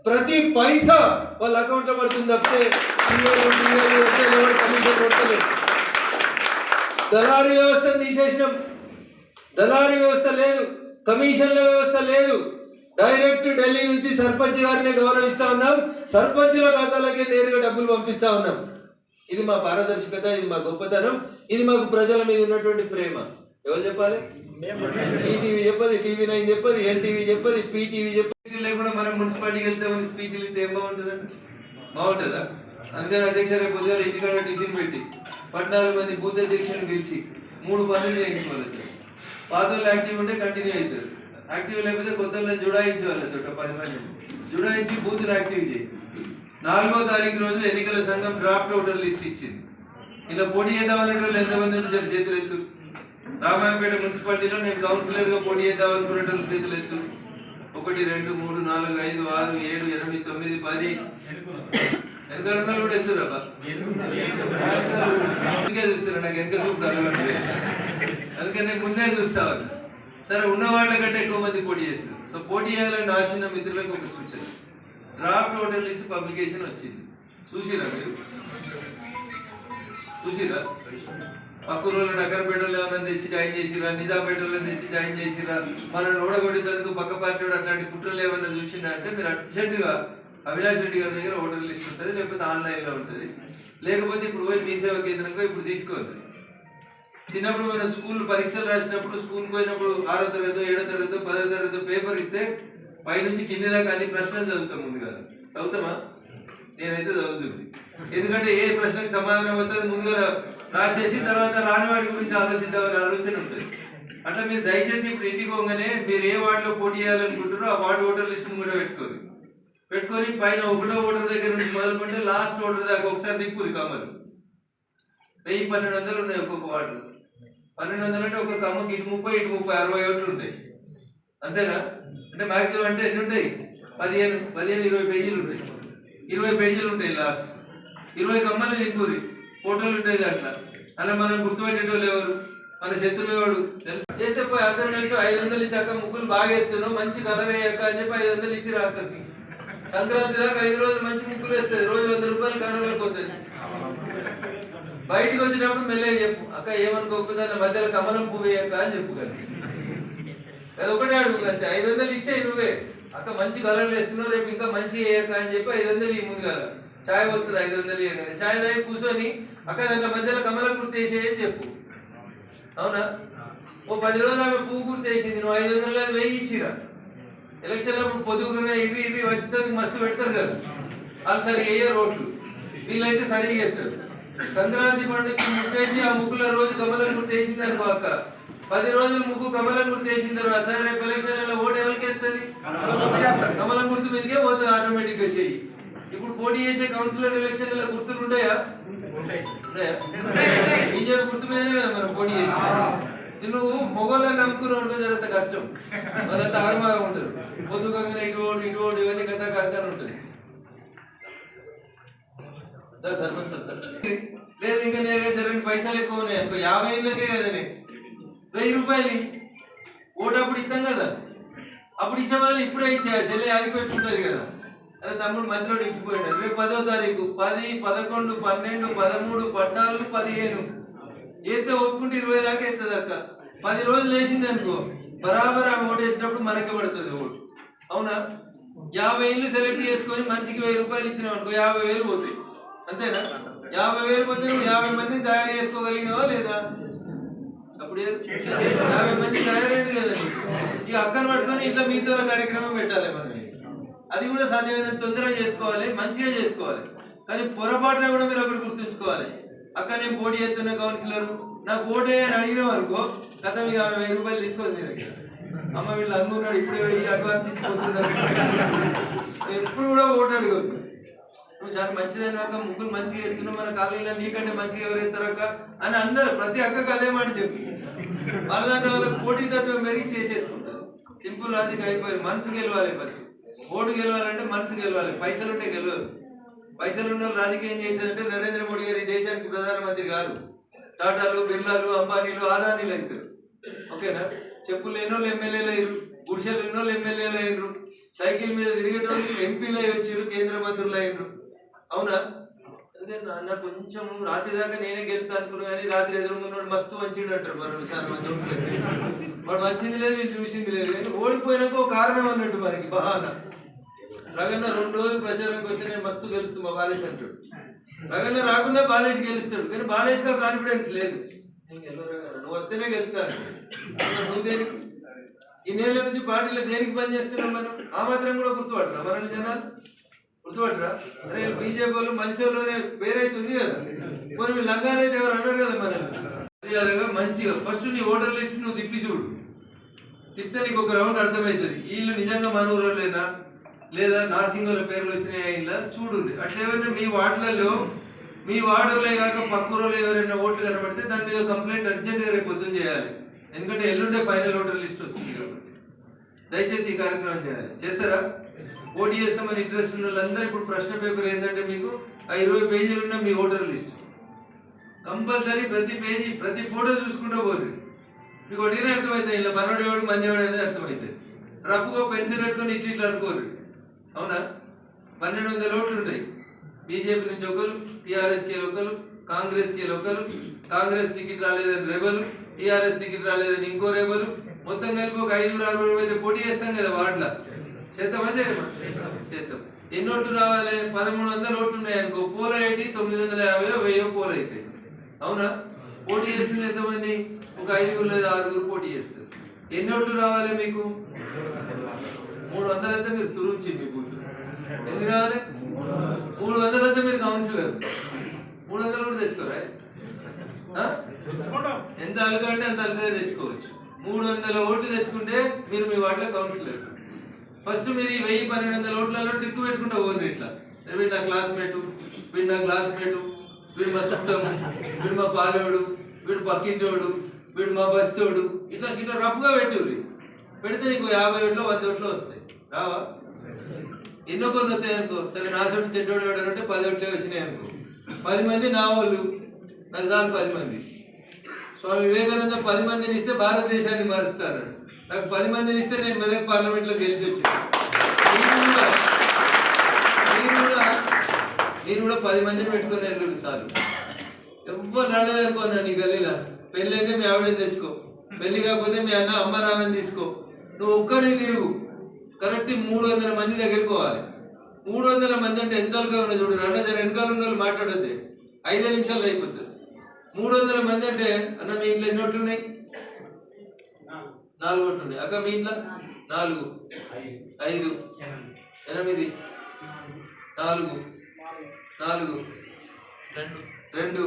ప్రతి పైసా వాళ్ళ అకౌంట్లో పడుతుంది తప్పితే కమిషన్ కొట్టలేదు. దళారీ వ్యవస్థను తీసేసినాం. దళారీ వ్యవస్థ లేదు, కమిషన్ల వ్యవస్థ లేదు. డైరెక్ట్ ఢిల్లీ నుంచి సర్పంచ్ గారిని గౌరవిస్తా ఉన్నాం, సర్పంచ్ల ఖాతాలకే నేరుగా డబ్బులు పంపిస్తా ఉన్నాం. ఇది మా పారదర్శకత, ఇది మా గొప్పతనం, ఇది మాకు ప్రజల మీద ఉన్నటువంటి ప్రేమ. ఎవరు చెప్పాలి? ఈటీవీ చెప్పది, TV9 చెప్పది, NTV చెప్పది, PTV చెప్పది. లేకుండా మనం మున్సిపాలిటీకి వెళ్తామని స్పీచ్లు ఇస్తే ఏం బాగుంటుందండి? బాగుంటుందా? అందుకని అధ్యక్ష రేపు పొద్దుగాల ఇంటికాడ టిఫిన్ పెట్టి 14 మంది బూత్ అధ్యక్షులను పిలిచి 3 పనులు చేయించుకోవాలి. పాత వాళ్ళు యాక్టివ్ ఉంటే కంటిన్యూ అవుతారు, యాక్టివ్ లేకపోతే కొత్త వాళ్ళని జుడాయించేవాళ్ళు. 10 మంది జుడాయించి బూత్లు యాక్టివ్ చేయి. 4వ తారీఖు రోజు ఎన్నికల సంఘం డ్రాఫ్ట్ ఓటర్ లిస్ట్ ఇచ్చింది. ఇలా పోటీ చేద్దామనే వాళ్ళు ఎంతమంది ఉంటారు? చేతులు ఎత్తు. రామాయంపేట మున్సిపాలిటీలో నేను కౌన్సిలర్గా పోటీ చేద్దాం అనుకునేటోళ్ళు చేతులు ఎత్తు. 1 2 3 4 5 6 7 8 9 10 వెనకాల కూడా ఎత్తురాబా. అందుకే చూస్తారా, నాకు ఎంత చూపుతారు. అందుకని నేను ముందే చూస్తాను. సరే, ఉన్న వాళ్ళ కంటే ఎక్కువ మంది పోటీ చేస్తారు. సో పోటీ చేయాలని ఆశిన్న మిత్రులకు ఒక సూచన, డ్రాఫ్ట్ ఓటర్ లిస్ట్ పబ్లికేషన్ వచ్చింది. చూసిరా మీరు? చూసిరా? పక్క రోజులు నగరపేటలో ఏమైనా తెచ్చి జాయిన్ చేసిరా, నిజాంపేటలో తెచ్చి జాయిన్ చేసిరా, మనం ఓడగొట్టేందుకు పక్క పార్టీ అట్లాంటి కుట్రలు ఏమైనా చూసిందా అంటే మీరు అర్జెంటుగా అవినాష్ రెడ్డి గారి దగ్గర ఓటర్ లిస్ట్ ఉంటుంది, లేకపోతే ఆన్లైన్లో ఉంటుంది, లేకపోతే ఇప్పుడు పోయి మీ సేవా కేంద్రంగా ఇప్పుడు తీసుకోవాలి. చిన్నప్పుడు మనం స్కూల్ పరీక్షలు రాసినప్పుడు స్కూల్కి పోయినప్పుడు 6వ తరగతి 7వ తరగతి 10వ తరగతి పేపర్ ఇస్తే పైనుంచి కింది దాకా అన్ని ప్రశ్నలు చదువుతాం. ముందుగా చదువుతామా? నేనైతే చదువుతుంది. ఎందుకంటే ఏ ప్రశ్నకు సమాధానం అవుతుంది ముందుగా రాసేసి తర్వాత రానివాడి గురించి ఆలోచిద్దామని ఆలోచన ఉంటుంది. అట్లా మీరు దయచేసి ఇప్పుడు ఇంటికి పోగానే మీరు ఏ వార్డులో పోటీ చేయాలనుకుంటారో ఆ వార్డు ఓటర్ లిస్ట్ కూడా పెట్టుకోరు. పెట్టుకొని పైన ఒకటో ఓటర్ దగ్గర నుంచి మొదలుకుంటే లాస్ట్ ఓటర్ దాకా ఒకసారి తిప్పురు కమ్మలు 1000-1200 ఉన్నాయి ఒక్కొక్క వార్డులో. 1200 అంటే ఒక్కొక్క కమ్మకి ఇటు 30 ఇటు 30 60 ఓట్లు ఉంటాయి అంతేనా? అంటే మాక్సిమం అంటే ఎన్ని ఉంటాయి? 15-20 పేజీలు ఉంటాయి. 20 పేజీలు ఉంటాయి. లాస్ట్ 20 కమ్మలు తిప్పురి, ఫోటోలు ఉంటాయి దాంట్లో. అలా మనం గుర్తుపెట్టేటోళ్ళు ఎవరు? మన శత్రువేవాడు తెలుసు. చేసేపోయి అక్కడ నుంచి 500 ఇచ్చి అక్క ముగ్గులు బాగా ఎత్తున్నావు, మంచి కలర్ అయ్యాక అని చెప్పి 500 ఇచ్చిరా అక్కకి. సంక్రాంతి దాకా 5 రోజులు మంచి ముగ్గులు వేస్తుంది, రోజు 100 రూపాయలు కలర్లకు వస్తుంది. బయటికి వచ్చినప్పుడు మెల్లగా చెప్పు, అక్క ఏమనుకోకపోతే దాని మధ్యలో కమలం పువ్వు వేయక్క అని చెప్పు. కానీ అది ఒకటే అడుగు అంతే. 500 ఇచ్చాయి నువ్వే, అక్క మంచి కలర్లు వేస్తున్నావు, రేపు ఇంకా మంచి వేయక్క అని చెప్పి 500 ఈ ముందు కదా ఛాయ్ వస్తుంది. 500 ఇవ్వగానే ఛాయ్ తాగి కూర్చొని అక్క దాంట్లో మధ్యలో కమలం గుర్తు వేసేయని చెప్పు. అవునా? ఓ 10 రోజులు ఆమె పువ్వు గుర్తు వేసింది, నువ్వు 500 కాదు 1000 ఇచ్చిరా. ఎలక్షన్ అప్పుడు పొదుగుగా ఇవి వచ్చినందుకు మస్తు పెడతారు కదా, వాళ్ళు సరిగా వేయరు రోడ్లు, వీళ్ళైతే సరిగా ఎత్తారు. సంక్రాంతి పండుగకి ముగ్గేసి ఆ ముగ్గుల రోజు కమలం గుర్తు వేసింది అనుకో అక్క, 10 రోజులు ముగ్గు కమలం గుర్తు వేసిన తర్వాత రేపు ఎలక్షన్లలో ఓటు ఎవరికి వేస్తుంది? కమలం గుర్తు మీదకే పోతుంది ఆటోమేటిక్ గా చెయ్యి. ఇప్పుడు పోటీ చేసే కౌన్సిలర్ ఎలక్షన్ల గుర్తులు ఉంటాయా? బీజేపీ గుర్తు మీదనే కదా మనం పోటీ చేసి. నువ్వు మొగోళ్ళని నమ్ముకున్నావు అనుకో జరంత కష్టం, అదంత ఆగమాగా ఉండదు. పొద్దుగా ఇటు ఓడు ఇవన్నీ కథ కరకని ఉంటుంది. సార్ సర్పంచ్ సార్ లేదు ఇంకా జరిగిన పైసలు ఎక్కువ ఉన్నాయి అనుకో, 50 ఏళ్ళకే కదనే 1000 రూపాయలు ఓటు అప్పుడు ఇద్దాం కదా, అప్పుడు ఇచ్చే వాళ్ళు ఇప్పుడే ఇచ్చే చెల్లె అది పెట్టుకుంటుంది కదా. అదే తమ్ముడు మంచోడు ఇచ్చిపోయాడు. రేపు 10వ తారీఖు 10, 11, 12, 13, 14, 15 ఏతే ఒప్పుకుంటే 20 దాకా ఎత్తది అక్క. 10 రోజులు వేసింది అనుకో బరాబర్ ఆమె ఓటు వేసినప్పుడు మనకే పడుతుంది ఓటు. అవునా? 50 ఇళ్ళు సెలెక్ట్ చేసుకొని మనిషికి 1000 రూపాయలు ఇచ్చినావు అనుకో 50,000 పోతాయి అంతేనా? 50,000 పోతే నువ్వు 50 మందిని తయారు చేసుకోగలిగినావా లేదా? అప్పుడు 50 మంది తయారైంది కదా. ఈ అక్కను పట్టుకొని ఇట్లా మీతో కార్యక్రమం పెట్టాలి మనం. అది కూడా సాధ్యమైనంత తొందరగా చేసుకోవాలి, మంచిగా చేసుకోవాలి. కానీ పొరపాటున కూడా మీరు ఒకటి గుర్తుంచుకోవాలి, అక్క నేను పోటీ చేస్తున్న కౌన్సిలర్ నాకు ఓటు అని అడిగినావు అనుకో కథ మీకు 1000 రూపాయలు తీసుకోవాలి మీ దగ్గర. అమ్మ వీళ్ళు అనుకున్నాడు ఇప్పుడే అడ్వాన్స్ ఇచ్చిపోతున్నారు. ఎప్పుడు కూడా ఓటు అడగద్దు. నువ్వు చాలా మంచిదని అక్క, ముగ్గురు మంచిగా వేస్తున్నావు, మన కాలనీలో నీకంటే మంచిగా ఎవరు వేస్తారక్క అని అందరు ప్రతి అక్కకు అదే మాట చెప్పి వాళ్ళ దాంట్లో వాళ్ళకి పోటీతత్వం పెరిగి చేసేసుకుంటారు. సింపుల్ లాజిక్ అయిపోయింది. మనసు గెలవాలి, ఫస్ట్ ఓటు గెలవాలంటే మనసు గెలవాలి. పైసలు ఉంటే గెలవదు. పైసలు ఉన్న వాళ్ళు రాజకీయం చేసేదంటే నరేంద్ర మోడీ గారు ఈ దేశానికి ప్రధానమంత్రి గారు, టాటాలు, బిర్లాలు, అంబానీలు, ఆదానీలు అవుతారు. ఓకేనా? చెప్పులు లేని వాళ్ళు ఎమ్మెల్యేలు అయ్యారు, గుడిసెలు ఉన్న వాళ్ళు ఎమ్మెల్యేలు అయ్యారు, సైకిల్ మీద తిరిగేటోళ్ళు ఎంపీలు అయి వచ్చారు, కేంద్ర మంత్రులు అయ్యారు. అవునా? అందుకని నాన్న కొంచెం రాత్రి దాకా నేనే గెలుతా అనుకున్నా కానీ రాత్రి ఎదురుకున్నాడు మస్తు మంచిడు అంటారు మనం చాలా మంది. వాడు మంచిది లేదు, వీళ్ళు చూసింది లేదు. కానీ ఓడిపోయినాక ఒక కారణం అన్నట్టు మనకి బహానా. రగన్న 2 రోజులు ప్రచారంకి వస్తే నేను మస్తు గెలుస్తాను మా బాలేష్ అంటాడు. రగన్న రాకుండా బాలేష్ గెలుస్తాడు, కానీ బాలేష్గా కాన్ఫిడెన్స్ లేదు. నేను గెలవరా, నువ్వు వస్తేనే గెలుతాను. నువ్వు దేనికి ఇన్నేళ్ళ నుంచి పార్టీలో దేనికి పని చేస్తున్నాం మనం? ఆ మాత్రం కూడా గుర్తుపడరా మనల్ని జనాలు? గుర్తుపడరా? అరే బీజేపీ వాళ్ళు మంచి వాళ్ళు పేరైతుంది కదా, మరి మీ లంగారైతే ఎవరు అన్నారు కదా మనల్ని. మంచిగా ఫస్ట్ నీ ఓటర్ లిస్ట్ నువ్వు తిప్పి చూడు, తిప్పితే నీకు ఒక రౌండ్ అర్థమవుతుంది. వీళ్ళు నిజంగా మన ఊరోళ్ళేనా లేదా నార్సింగోళ్ళ పేర్లు వచ్చినాయా ఇలా చూడు. అట్లా ఏమైనా మీ వార్డులలో మీ వార్డులే కాక పక్క ఊళ్ళో ఎవరైనా ఓట్లు కనబడితే దాని మీద కంప్లైంట్ అర్జెంట్గా రేపు పొద్దున్న చేయాలి. ఎందుకంటే ఎల్లుండే ఫైనల్ ఓటర్ లిస్ట్ వస్తుంది కాబట్టి దయచేసి ఈ కార్యక్రమం చేయాలి. చేస్తారా? పోటీ చేస్తామని ఇంట్రెస్ట్ ఉన్న వాళ్ళందరూ ఇప్పుడు ప్రశ్న పేపర్ ఏంటంటే మీకు ఆ 20 పేజీలు ఉన్న మీ ఓటర్ లిస్ట్ కంపల్సరీ ప్రతి పేజీ ప్రతి ఫోటో చూసుకుంటూ పోతుంది. మీకు ఒకటినే అర్థమవుతుంది, ఇలా మనోడు ఎవడు మందేవాడు అనేది అర్థమవుతుంది. రఫ్గా పెన్సిల్ పెట్టుకొని ఇట్లా అనుకోరు. అవునా? 1200 ఓట్లు ఉంటాయి. బీజేపీ నుంచి ఒకరు, టీఆర్ఎస్కి ఒకరు, కాంగ్రెస్కి ఒకరు, కాంగ్రెస్ టికెట్ రాలేదని రెబలు, టీఆర్ఎస్ టికెట్ రాలేదని ఇంకో రెబలు, మొత్తం కలిపి ఒక 5-6 అయితే పోటీ చేస్తాం కదా వార్డులో. చేద్దామా చేయమా? చేద్దాం. ఎన్ని ఓట్లు రావాలి? 1300 ఓట్లు ఉన్నాయి అనుకో, పోల్ అయ్యి 950 1000 పోల్ అవుతాయి. అవునా? పోటీ చేస్తుంది ఎంతమంది? ఒక 5 లేదా 6 పోటీ చేస్తారు. ఎన్ని ఓట్లు రావాలి మీకు? 300 అయితే మీరు తురుంచి మీ బూత్ ఎన్ని రావాలి? 300 అయితే మీరు కౌన్సిలర్. 300 కూడా తెచ్చుకోరా? ఎంత అలగా అంటే అంత అలగా తెచ్చుకోవచ్చు. 300 ఓట్లు తెచ్చుకుంటే మీరు మీ వార్డులో కౌన్సిలర్. ఫస్ట్ మీరు ఈ 1000-1200 ఓట్లలో ట్రిక్ పెట్టుకుంటా పోండి. ఇట్లా వీడు నా క్లాస్మేటు, వీడు నా క్లాస్మేటు, వీడు మా చుట్టము, వీడు మా పాలోడు, వీడు పక్కింటోడు, వీడు మా బస్తోడు, ఇట్లా ఇట్లా రఫ్గా పెట్టుర్రి. పెడితే నీకు 50 ఓట్లు 100 ఓట్లు వస్తాయి. రావా? ఎన్నో కొన్ని వస్తాయి అనుకో. సరే నా చోటు చెడ్డోడు ఎవడంటే 10 ఓట్లే వచ్చినాయి అనుకో. 10 మంది నా వాళ్ళు, నాకు చాలు 10 మంది. స్వామి వివేకానంద 10 మందిని ఇస్తే భారతదేశాన్ని మారుస్తాడు. నాకు 10 మందిని ఇస్తే నేను మెదక్ పార్లమెంట్లో గెలిచి వచ్చాను. మీరు కూడా 10 మందిని పెట్టుకొని వెళ్ళరు సార్. ఎవ్వరు రాలేదనుకోన్నా నీ గల్లీలా. పెళ్ళి అయితే మీ ఆవిడని తెచ్చుకో, పెళ్లి కాకపోతే మీ అన్న అమ్మ నాన్నని తీసుకో. నువ్వు ఒక్కరిని తిరుగు. కరెక్ట్ 300 మంది దగ్గరికి పోవాలి. 300 మంది అంటే ఎంత ఉన్నాయి చూడు. అన్న జర వెనకాల ఉన్న వాళ్ళు మాట్లాడొద్దే, 5 నిమిషాలు అయిపోతుంది. 300 మంది అంటే అన్న మీ ఇంట్లో ఎన్ని ఓట్లు ఉన్నాయి? 4 ఓట్లు ఉన్నాయి. అక్క మీ ఇంట్లో 4, 5, 8, 4, 4, 2,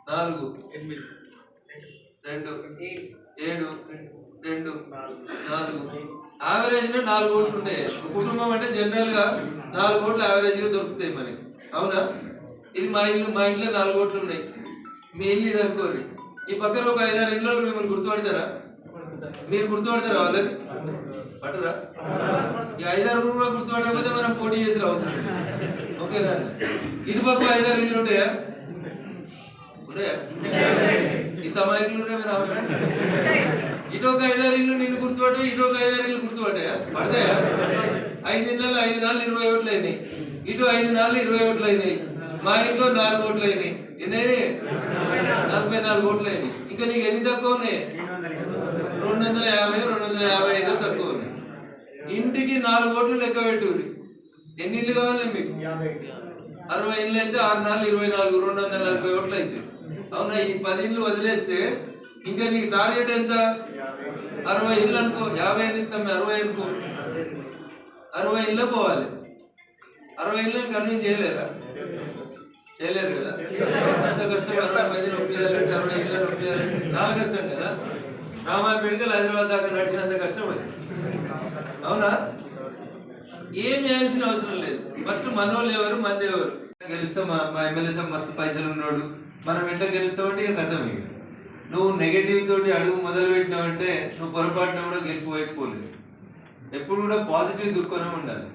4, 8, 2, 7, 2, 4. యావరేజ్ 4 ఓట్లు ఉంటాయి. కుటుంబం అంటే జనరల్ గా 4 ఓట్లు యావరేజ్ గా దొరుకుతాయి మనకి. అవునా? ఇది మా ఇల్లు, మా ఇంట్లో 4 ఓట్లు ఉన్నాయి. మీ ఇల్లు ఇది అనుకోరు. ఈ పక్కన ఒక 5-6 ఇళ్ళు మిమ్మల్ని గుర్తుపడతారా? మీరు గుర్తుపడతారా? వాళ్ళని పట్టరా? ఈ 5-6 కూడా గుర్తుపడకపోతే మనం పోటీ చేసిన అవసరం. ఓకేనా? ఇటు పక్క 5-6 ఇళ్ళు ఉంటాయా? ఉంటాయా? ఇంత అమాయకులు ఇటు ఒక 5-6 ఇళ్ళు నిన్ను గుర్తుపట్టాయి, ఇటు ఒక 5-6 ఇళ్ళు గుర్తుపట్టాయా? పడతాయా? 5 ఇళ్ళలో 5 నాలుగు 20 ఓట్లు అయినాయి. ఇటు 5 నాలుగు 20 ఓట్లు అయినాయి. మా ఇంట్లో 4 ఓట్లు అయినాయి. ఎన్ని అయినాయి? 44 ఓట్లు అయినాయి. ఇంకా నీకు ఎన్ని తక్కువ ఉన్నాయి? 250, 255 తక్కువ ఉన్నాయి. ఇంటికి 4 ఓట్లు లెక్క పెట్టుర్రి. ఎన్ని ఇళ్ళు కావాలి మీకు? 60 ఇళ్ళు అయితే 6 నాలుగు 24, 240 ఓట్లు అయితే. అవునా? ఈ 10 ఇళ్ళు వదిలేస్తే ఇంకా నీకు టార్గెట్ ఎంత? 60 ఇళ్ళు అనుకో. 50 ఎందుకు తమ్మి? 60 అనుకో. 60 ఇళ్ళు పోవాలి. 60 ఇళ్ళని కన్విన్స్ చేయలేరా? చేయలేరు కదా. అంత కష్టం. 60 మందిని ఒప్పించాలంటే, 60 ఇళ్ళని ఒప్పించాలంటే చాలా కష్టం కదా. రామాయ మెడికల్ హైదరాబాద్ దాకా నడిచినంత కష్టం అది. అవునా? ఏం చేయాల్సిన అవసరం లేదు. ఫస్ట్ మనోళ్ళు ఎవరు, మంది ఎవరు. గెలుస్తాం. మా ఎమ్మెల్యే సాబ్ మస్తు పైసలు ఉన్నాడు, మనం ఎట్లా గెలుస్తామంటే ఇక కథం. ఇక నువ్వు నెగటివ్ తోటి అడుగు మొదలు పెట్టినావంటే నువ్వు పొరపాటున కూడా గెలిచిపోయకపోలేదు. ఎప్పుడు కూడా పాజిటివ్ దుఃఖమే ఉండాలి.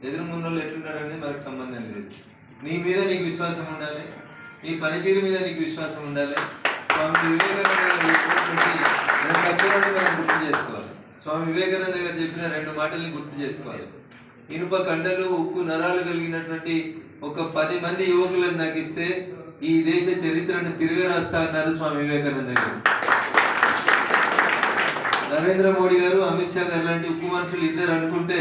ఎదురు ముందు వాళ్ళు ఎట్లున్నారనేది మనకు సంబంధం లేదు. నీ మీద నీకు విశ్వాసం ఉండాలి, నీ పనితీరు మీద నీకు విశ్వాసం ఉండాలి. స్వామి వివేకానంద గారు చెప్పినటువంటి 2 అక్షరాలను మనం గుర్తు చేసుకోవాలి. స్వామి వివేకానంద గారు చెప్పిన 2 మాటల్ని గుర్తు చేసుకోవాలి. ఇనుప కండలు, ఉక్కు నరాలు కలిగినటువంటి ఒక 10 మంది యువకులను నాకు ఇస్తే ఈ దేశ చరిత్రను తిరగరాస్తా అన్నారు స్వామి వివేకానంద గారు. నరేంద్ర మోడీ గారు, అమిత్ షా గారు లాంటి ఉక్కు మనుషులు ఇద్దరు అనుకుంటే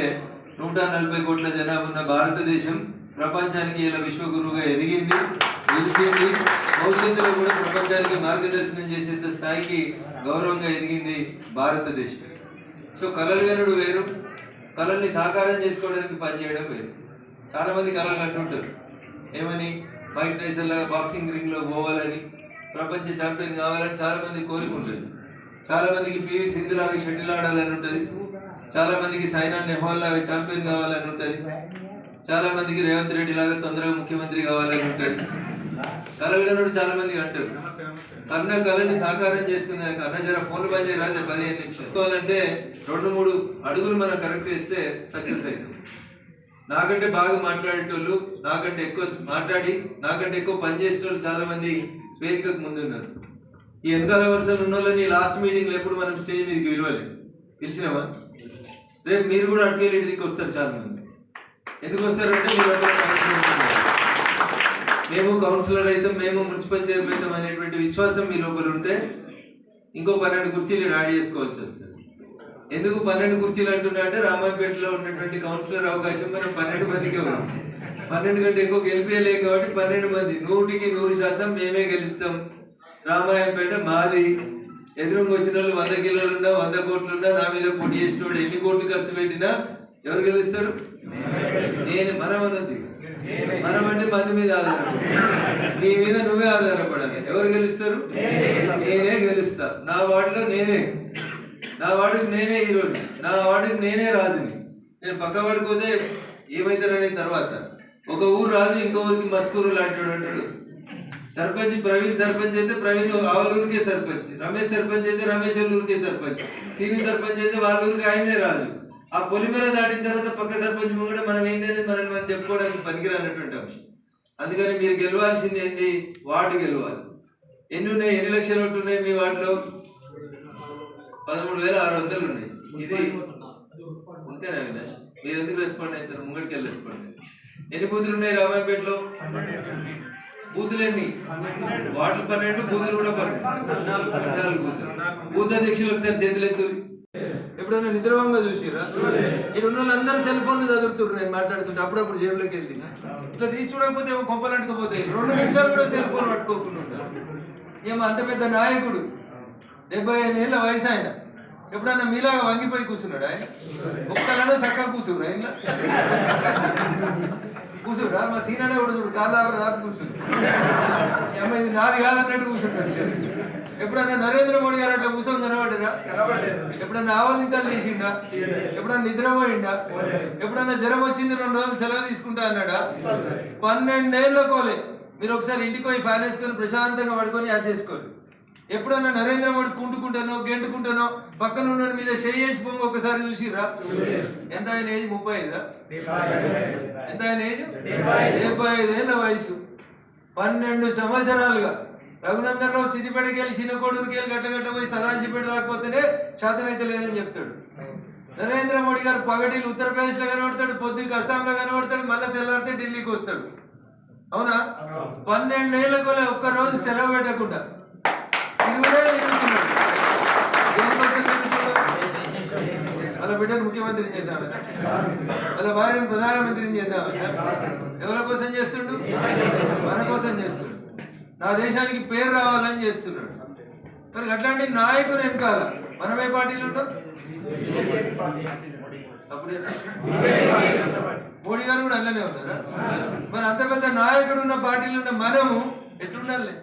140 కోట్ల జనాభా ఉన్న భారతదేశం ప్రపంచానికి ఇలా విశ్వగురువుగా ఎదిగింది, నిలిచింది. భవిష్యత్తులో కూడా ప్రపంచానికి మార్గదర్శనం చేసేంత స్థాయికి గౌరవంగా ఎదిగింది భారతదేశం. సో కలలు గనుడు వేరు, కళల్ని సాకారం చేసుకోవడానికి పనిచేయడం వేరు. చాలా మంది కళలు అంటుంటారు ఏమని, మైక్ టైసన్ లాగా బాక్సింగ్ రింగ్ లో పోవాలని, ప్రపంచ ఛాంపియన్ కావాలని చాలా మంది కోరుకుంటుంది. చాలా మందికి పివి సింధు లాగా షటిల్ ఆడాలని ఉంటుంది. చాలా మందికి సైనా నెహ్వాల్ లాగా ఛాంపియన్ కావాలని ఉంటుంది. చాలా మందికి రేవంత్ రెడ్డి లాగా తొందరగా ముఖ్యమంత్రి కావాలని ఉంటుంది. కళలు కనుడు చాలా మంది అంటారు. కన్న కళని సాకారం చేసుకున్నాక అన్న జర ఫోన్లు పని చేయరాదే 15 నిమిషాలు అంటే 2-3 అడుగులు మనం కరెక్ట్ చేస్తే సక్సెస్ అవుతుంది. నాకంటే బాగా మాట్లాడేటోళ్ళు, నాకంటే ఎక్కువ మాట్లాడి నాకంటే ఎక్కువ పని చేసేటోళ్ళు చాలా మంది వేదికకు ముందున్నారు. ఈ వెనకాల వరుసలు ఉన్న వాళ్ళని లాస్ట్ మీటింగ్లో ఎప్పుడు మనం స్టేజ్ మీదకి పిలిచినామా? రేపు మీరు కూడా అటుకెళ్ళి ఇంటికి వస్తారు చాలా మంది. ఎందుకు వస్తారంటే మీరు మేము కౌన్సిలర్ అవుతాం, మేము మున్సిపల్ చైర్మన్ అవుతాం అనేటువంటి విశ్వాసం మీ లోపల ఉంటే ఇంకో 12 కుర్చీలు యాడ్ చేసుకోవాల్సి వస్తుంది. ఎందుకు 12 కుర్చీలు అంటున్నా అంటే రామాయపేటలో ఉన్నటువంటి కౌన్సిలర్ అవకాశం మనం 12 మందికే ఉన్నాం. 12 కంటే ఎక్కువ గెలిపేయలేం కాబట్టి 12 మంది 100% మేమే గెలుస్తాం. రామాయపేట మాది. ఎదురుగా వచ్చిన వాళ్ళు 100 కిలోలున్నా 100 కోట్లున్నా నా మీద పోటీ చేసినోడు ఎన్ని కోట్లు ఖర్చు పెట్టినా ఎవరు గెలుస్తారు? నేను. మనం అన్నది మనం అంటే మంది మీద ఆధారపడాలి, నీ మీద నువ్వే ఆధారపడాలి. ఎవరు గెలుస్తారు? నేనే గెలుస్తా. నా వార్డులో నేనే, నా వార్డుకి నేనే హీరోని. నా వాడికి నేనే రాజుని, నేను పక్క వాడిపోతే ఏమైతారనే తర్వాత ఒక ఊరు రాజు ఇంకో ఊరికి మస్కూరు లాంటి అంటాడు. సర్పంచ్ ప్రవీణ్ సర్పంచ్ అయితే ప్రవీణ్ వాళ్ళ ఊరికే సర్పంచ్, రమేష్ సర్పంచ్ అయితే రమేష్ వాళ్ళ ఊరికే సర్పంచ్, సీనియర్ సర్పంచ్ అయితే వాళ్ళ ఊరికి ఆయనే రాజు. ఆ పొలిమేర దాటిన తర్వాత పక్క సర్పంచ్ ముంగట మనం ఏంటనేది మనం చెప్పుకోవడానికి పనికిరానటువంటి అంశం. అందుకని మీరు గెలవాల్సింది ఏంది? వార్డు గెలవాలి. ఎన్ని ఉన్నాయి? 8 లక్షల ఓట్లు ఉన్నాయి మీ వార్డులో? 13,600 ఉన్నాయి. ఇది ఉంటేనే అవినాష్, మీరు ఎందుకు రెస్పాండ్ అవుతారు? ముంగడికి వెళ్ళి రెస్పాండ్. ఎన్ని బూతులు ఉన్నాయి రామాయపేటలో? బూతులు ఎన్ని? వార్డులు 12, బూతులు కూడా 14 బూతులు. బూత్ అధ్యక్షులు ఒకసారి చేతులు ఎత్తురు. ఎప్పుడైనా నిద్రభంగా చూసిరా? ఇక్కడ ఉన్న వాళ్ళందరూ సెల్ ఫోన్ చదువుతున్నారు. నేను మాట్లాడుతుంటే అప్పుడప్పుడు జేబులోకి వెళ్ళి ఇట్లా తీసి చూడకపోతే ఏమో కొంపలంటుకుపోతాయి. 2 నిమిషాలు కూడా సెల్ ఫోన్ పట్టుకోకుండా ఉంటారు. ఏమో అంత పెద్ద నాయకుడు, 75 ఏళ్ళ వయసు ఆయన. ఎప్పుడన్నా మీలాగా వంగిపోయి కూర్చున్నాడు ఆయన? ఒక్కలన్నా చక్కగా కూర్చున్నారు ఆయన కూర్చురా. మా సీనాడే కూడా చూడు, కాళ్ళ దాపి కూర్చుని అమ్మ ఇది నాది కాదన్నట్టు కూర్చుంటాడు. ఎప్పుడన్నా నరేంద్ర మోడీ గారు అట్లా కూర్చొని కనబడ్డరా? ఎప్పుడన్నా ఆవలింతలు తీసిండా? ఎప్పుడన్నా నిద్రపోయిండా? ఎప్పుడన్నా జ్వరం వచ్చింది 2 రోజులు సెలవు తీసుకుంటా అన్నాడా? 12 ఏళ్ళ కోలే. మీరు ఒకసారి ఇంటికి పోయి ఫ్యాన్ వేసుకొని ప్రశాంతంగా పడుకొని యాడ్ చేసుకోండి. ఎప్పుడన్నా నరేంద్ర మోడీ కుంటుకుంటానో గెంటుకుంటానో పక్కన ఉన్న మీద చేసి పొంగి ఒకసారి చూసిరా? ఎంత ఆయన ఏజ్? 35. ఎంత ఆయన ఏజ్? 75 ఏళ్ళ వయసు. 12 సంవత్సరాలుగా రఘునందన్ రావు సిద్దిపేటకి వెళ్ళి చిన్నకోడూరుకి వెళ్ళి గట్ల పోయి సదాశివపేట దాకపోతేనే శాతనైతే లేదని చెప్తాడు. నరేంద్ర మోడీ గారు పగటిలు ఉత్తరప్రదేశ్లో కనబడతాడు, పొద్దుకి అస్సాంలో కనబడతాడు, మళ్ళీ తెల్లారితే ఢిల్లీకి వస్తాడు. అవునా? 12 ఏళ్ళకు ఒక్కరోజు సెలవు పెట్టకుండా తిరుగుతున్నాడు. వాళ్ళ బిడ్డను ముఖ్యమంత్రిని చేద్దామన్నా, వాళ్ళ భార్యను ప్రధానమంత్రిని చేద్దామన్నా. ఎవరి కోసం చేస్తుండు? మన కోసం చేస్తుండు. నా దేశానికి పేరు రావాలని చేస్తున్నాడు. మరి అట్లాంటి నాయకులు వెనకాల మనమే పార్టీలు ఉన్నాం. అప్పుడు మోడీ గారు కూడా అల్లనే ఉన్నారా? మరి అంత పెద్ద నాయకుడు ఉన్న పార్టీలు ఉన్న మనము ఎట్లుండాలి?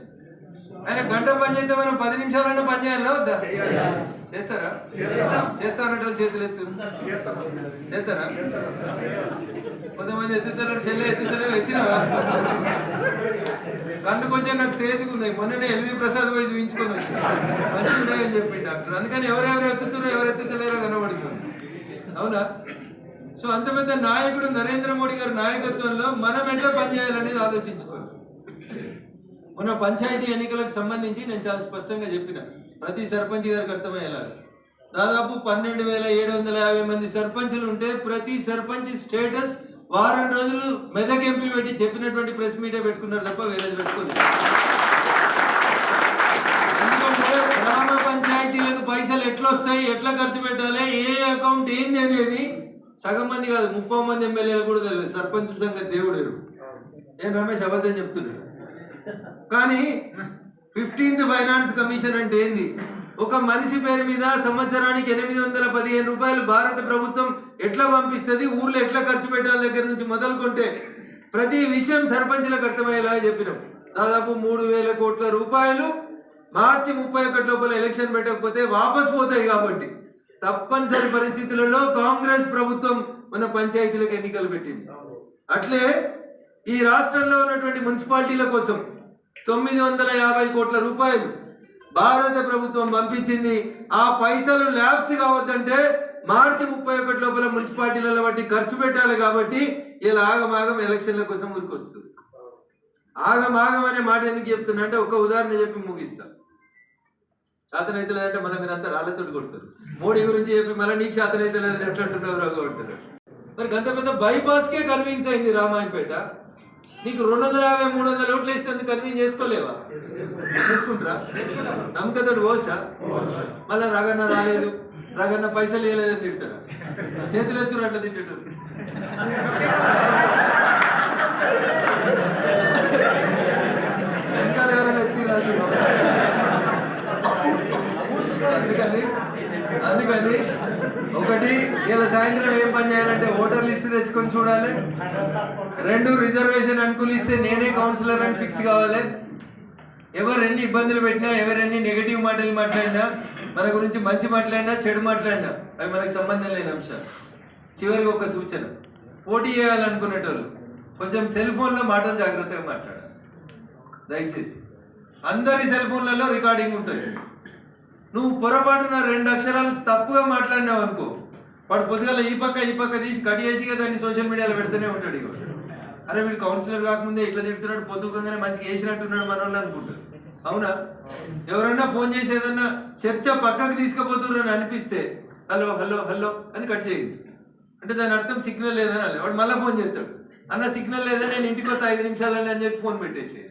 ఆయన గంట పని చేస్తే మనం 10 నిమిషాలన్నా పని చేయాలా వద్దా? చేస్తారా? చేస్తారంటే చేతులు చేస్తారా? కొంతమంది ఎత్తుతారు, చెల్లె ఎత్తుతలేవు. ఎత్తినవా? కన్ను కొంచెం నాకు తేజుకున్నాయి. మొన్ననే ఎల్వి ప్రసాద్ పోయి చూపించుకొని వచ్చి మంచిగా ఉన్నాయని చెప్పింది డాక్టర్. అందుకని ఎవరెవరు ఎత్తుతున్నారో ఎవరు ఎత్తుతలేరో కనబడుతుంది. అవునా? సో అంత పెద్ద నాయకుడు నరేంద్ర మోడీ గారి నాయకత్వంలో మనం ఎట్లా పనిచేయాలనేది ఆలోచించుకోవాలి. మొన్న పంచాయతీ ఎన్నికలకు సంబంధించి నేను చాలా స్పష్టంగా చెప్పిన, ప్రతి సర్పంచ్ గారికి అర్థమయ్యేలా. దాదాపు 12,750 మంది సర్పంచులు ఉంటే ప్రతి సర్పంచ్ స్టేటస్ వారం రోజులు మెదక్ ఎంపీ పెట్టి చెప్పినటువంటి ప్రెస్ మీటే పెట్టుకున్నారు తప్ప వేరేది పెట్టుకోలేదు. ఎందుకంటే గ్రామ పంచాయతీలకు పైసలు ఎట్లా వస్తాయి, ఎట్లా ఖర్చు పెట్టాలి, ఏ అకౌంట్ ఏంది అనేది సగం మంది కాదు 30 మంది ఎమ్మెల్యేలు కూడా తెలియదు. సర్పంచుల సంగతి దేవుడు. నేను రమేష్ అబద్ధం చెప్తున్నాడు. కానీ 15th ఫైనాన్స్ కమిషన్ అంటే ఏంది? ఒక మనిషి పేరు మీద సంవత్సరానికి 815 రూపాయలు భారత ప్రభుత్వం ఎట్లా పంపిస్తుంది, ఊర్లో ఎట్లా ఖర్చు పెట్టాలి దగ్గర నుంచి మొదలుకుంటే ప్రతి విషయం సర్పంచులకు అర్థమయ్యేలా చెప్పినాం. దాదాపు 3,000 కోట్ల రూపాయలు మార్చి 31 లోపల ఎలక్షన్ పెట్టకపోతే వాపస్ పోతాయి. కాబట్టి తప్పనిసరి పరిస్థితులలో కాంగ్రెస్ ప్రభుత్వం మన పంచాయతీలకు ఎన్నికలు పెట్టింది. అట్లే ఈ రాష్ట్రంలో ఉన్నటువంటి మున్సిపాలిటీల కోసం 950 కోట్ల రూపాయలు భారత ప్రభుత్వం పంపించింది. ఆ పైసలు ల్యాబ్స్ కావద్దంటే మార్చి 31 లోపల మున్సిపాలిటీలలో బట్టి ఖర్చు పెట్టాలి. కాబట్టి ఇలా ఆగమాగం ఎలక్షన్ల కోసం ఊరికొస్తుంది. ఆగమాగం అనే మాట ఎందుకు చెప్తున్నా అంటే ఒక ఉదాహరణ చెప్పి ముగిస్తా. శాతనైతే లేదంటే మళ్ళీ మీరంతా రాళ్లతో కొడతారు. మోడీ గురించి చెప్పి మళ్ళీ నీకు శాతనైతే లేదని ఎట్లా అంటున్నారు అంటారు. మరి అంత పెద్ద బైపాస్కే కన్విన్స్ అయింది రామాయపేట. నీకు 250-300 ఓట్లు వేస్తే అందుకు కన్విన్స్ చేసుకోలేవా? చేసుకుంటారా? నమ్మకతోటి పోవచ్చా? మళ్ళీ రగన్న రాలేదు, రగన్న పైసలు వేయలేదని తింటారా? చేతులు ఎత్తురు అట్లా తింటారు. వెనకాల ఎవరైనా ఎత్తి రాదు. అందుకని ఒకటి, ఇలా సాయంత్రం ఏం పని చేయాలంటే ఓటర్ లిస్టు తెచ్చుకొని చూడాలి. 2, రిజర్వేషన్ అనుకూలిస్తే నేనే కౌన్సిలర్ అని ఫిక్స్ కావాలి. ఎవరెన్ని ఇబ్బందులు పెట్టినా, ఎవరెన్ని నెగటివ్ మాటలు మాట్లాడినా మన గురించి మంచి మాట్లాడినా చెడు మాట్లాడినా అవి మనకు సంబంధం లేని అంశాలు. చివరికి ఒక సూచన, పోటీ చేయాలనుకునేటోళ్ళు కొంచెం సెల్ ఫోన్లో మాటలు జాగ్రత్తగా మాట్లాడాలి. దయచేసి అందరి సెల్ ఫోన్లలో రికార్డింగ్ ఉంటుంది. నువ్వు పొరపాటున 2 అక్షరాలు తప్పుగా మాట్లాడినావు అనుకో, వాడు పొద్దుగల ఈ పక్క తీసి కట్ చేసి దాన్ని సోషల్ మీడియాలో పెడుతూనే ఉంటాడు. ఇక అరే వీడు కౌన్సిలర్ కాకముందే ఇట్లా తిడుతున్నాడు, పొద్దుగానే మంచిగా వేసినట్టున్నాడు మన వాళ్ళు అనుకుంటారు. అవునా? ఎవరన్నా ఫోన్ చేసి ఏదన్నా చర్చ పక్కకు తీసుకుపోతున్నారు అనిపిస్తే హలో హలో హలో అని కట్ చేయండి. అంటే దాని అర్థం సిగ్నల్ లేదని అలా వాడు మళ్ళీ ఫోన్ చేస్తాడు, అన్న సిగ్నల్ లేదని నేను ఇంటికి వస్తా 5 నిమిషాలని అని చెప్పి ఫోన్ పెట్టేసి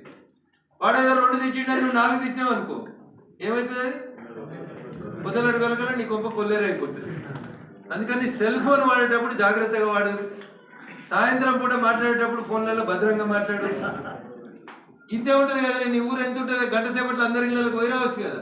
వాడు ఏదో 2 తిట్టిండని నువ్వు 4 తిట్టినావు అనుకో, ఏమవుతుంది? అది మొదలడగలగల నీ కొంప కొల్లేరైపోతుంది. అందుకని సెల్ ఫోన్ వాడేటప్పుడు జాగ్రత్తగా వాడరు. సాయంత్రం పూట మాట్లాడేటప్పుడు ఫోన్లలో భద్రంగా మాట్లాడు. ఇంతే ఉంటుంది కదా, నీ ఊరు ఎంత ఉంటుంది? గంట సేపట్లో అందరి ఇళ్ళకి పోయి రావచ్చు కదా.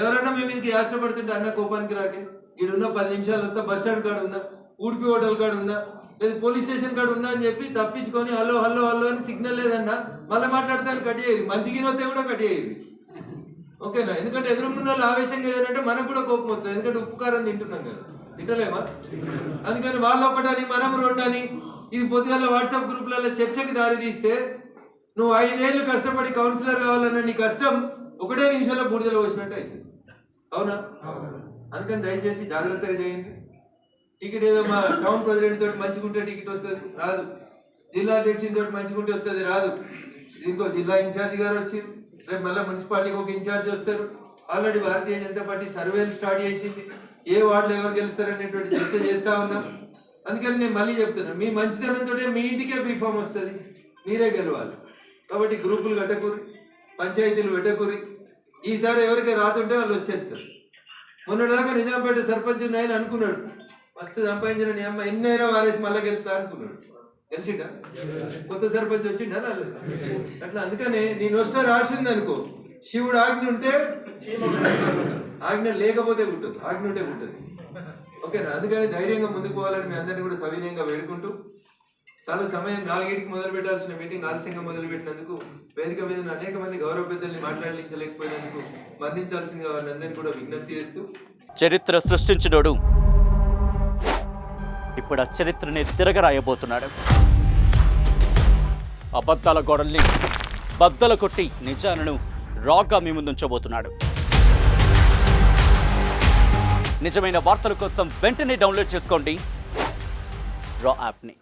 ఎవరన్నా మీ మీదకి యాష్టపడుతుంటే అన్న కోపానికి రాకే, ఈడున్న 10 నిమిషాలు అంతా బస్ స్టాండ్ కాడ ఉన్నా, ఉడిపి హోటల్ కాడ ఉన్నా, లేదా పోలీస్ స్టేషన్ కాడ ఉన్నా అని చెప్పి తప్పించుకొని హలో హలో హలో అని సిగ్నల్ లేదన్నా మళ్ళీ మాట్లాడతాను కట్ చేయరు. మంచిగా వస్తే కూడా కట్ చేయరు. ఓకేనా? ఎందుకంటే ఎదురుకున్న వాళ్ళు ఆవేశంగా ఏదంటే మనకు కూడా కోపం వస్తుంది. ఎందుకంటే ఉప్పు కారం తింటున్నాం కదా, తింటలేమా? అందుకని వాళ్ళు ఒకటని మనం 2 అని ఇది పొద్దుగాల వాట్సాప్ గ్రూప్లలో చర్చకి దారి తీస్తే నువ్వు 5 ఏళ్ళు కష్టపడి కౌన్సిలర్ కావాలన్న నీ కష్టం 1 నిమిషంలో బూడిదలో వచ్చినట్టు అవుతుంది. అవునా? అందుకని దయచేసి జాగ్రత్తగా చేయండి. టికెట్ ఏదో మా టౌన్ ప్రెసిడెంట్ తోటి మంచిగుంటే టికెట్ వస్తుంది, రాదు. జిల్లా అధ్యక్షుని తోటి మంచిగుంటే వస్తుంది, రాదు. ఇంకో జిల్లా ఇన్ఛార్జి గారు వచ్చి రేపు మళ్ళీ మున్సిపాలిటీకి ఒక ఇన్ఛార్జ్ వస్తారు. ఆల్రెడీ భారతీయ జనతా పార్టీ సర్వేలు స్టార్ట్ చేసింది, ఏ వార్డులో ఎవరు గెలుస్తారనేటువంటి చర్చ చేస్తూ ఉన్నాం. అందుకని నేను మళ్ళీ చెప్తున్నాను, మీ మంచితనంతో మీ ఇంటికే బీఫామ్ వస్తుంది, మీరే గెలవాలి. కాబట్టి గ్రూపులు కట్టకూరి, పంచాయతీలు పెట్టకూరి. ఈసారి ఎవరికి రాతుంటే వాళ్ళు వచ్చేస్తారు. మొన్నటిదాకా నిజాంపేట సర్పంచ్ ఉన్నాయని అనుకున్నాడు, మస్తు సంపాదించిన నీ అమ్మ ఎన్నైనా వారేసి మళ్ళీ గెలుతా అనుకున్నాడు. గెలిచిండా? కొత్త సర్పంచ్ వచ్చిండా? రాలేదు. అట్లా అందుకనే నీ నొష్ట రాసి ఉంది అనుకో, శివుడు ఆజ్ఞ ఉంటే ఆజ్ఞ లేకపోతే ఉంటుంది, ఆజ్ఞ ఉంటే ఉంటుంది. ఓకేనా? అందుకని ధైర్యంగా ముందుకు పోవాలని మీ అందరినీ కూడా సవినయంగా వేడుకుంటూ, చాలా సమయం 4కి మొదలు పెట్టాల్సిన మీటింగ్ ఆలస్యంగా మొదలు పెట్టినందుకు, వేదిక మీద అనేక మంది గౌరవ పెద్దల్ని మాట్లాడించలేకపోయినందుకు మరణించాల్సిందిగా వారిని అందరినీ కూడా విజ్ఞప్తి చేస్తూ, చరిత్ర సృష్టించినోడు ఇప్పుడు ఆ చరిత్రని తిరగరాయబోతున్నాడు. అబద్ధాల గోడల్ని బద్దలు కొట్టి నిజాలను రాగా మీ ముందుంచబోతున్నాడు. నిజమైన వార్తల కోసం వెంటనే డౌన్లోడ్ చేసుకోండి రా యాప్ని.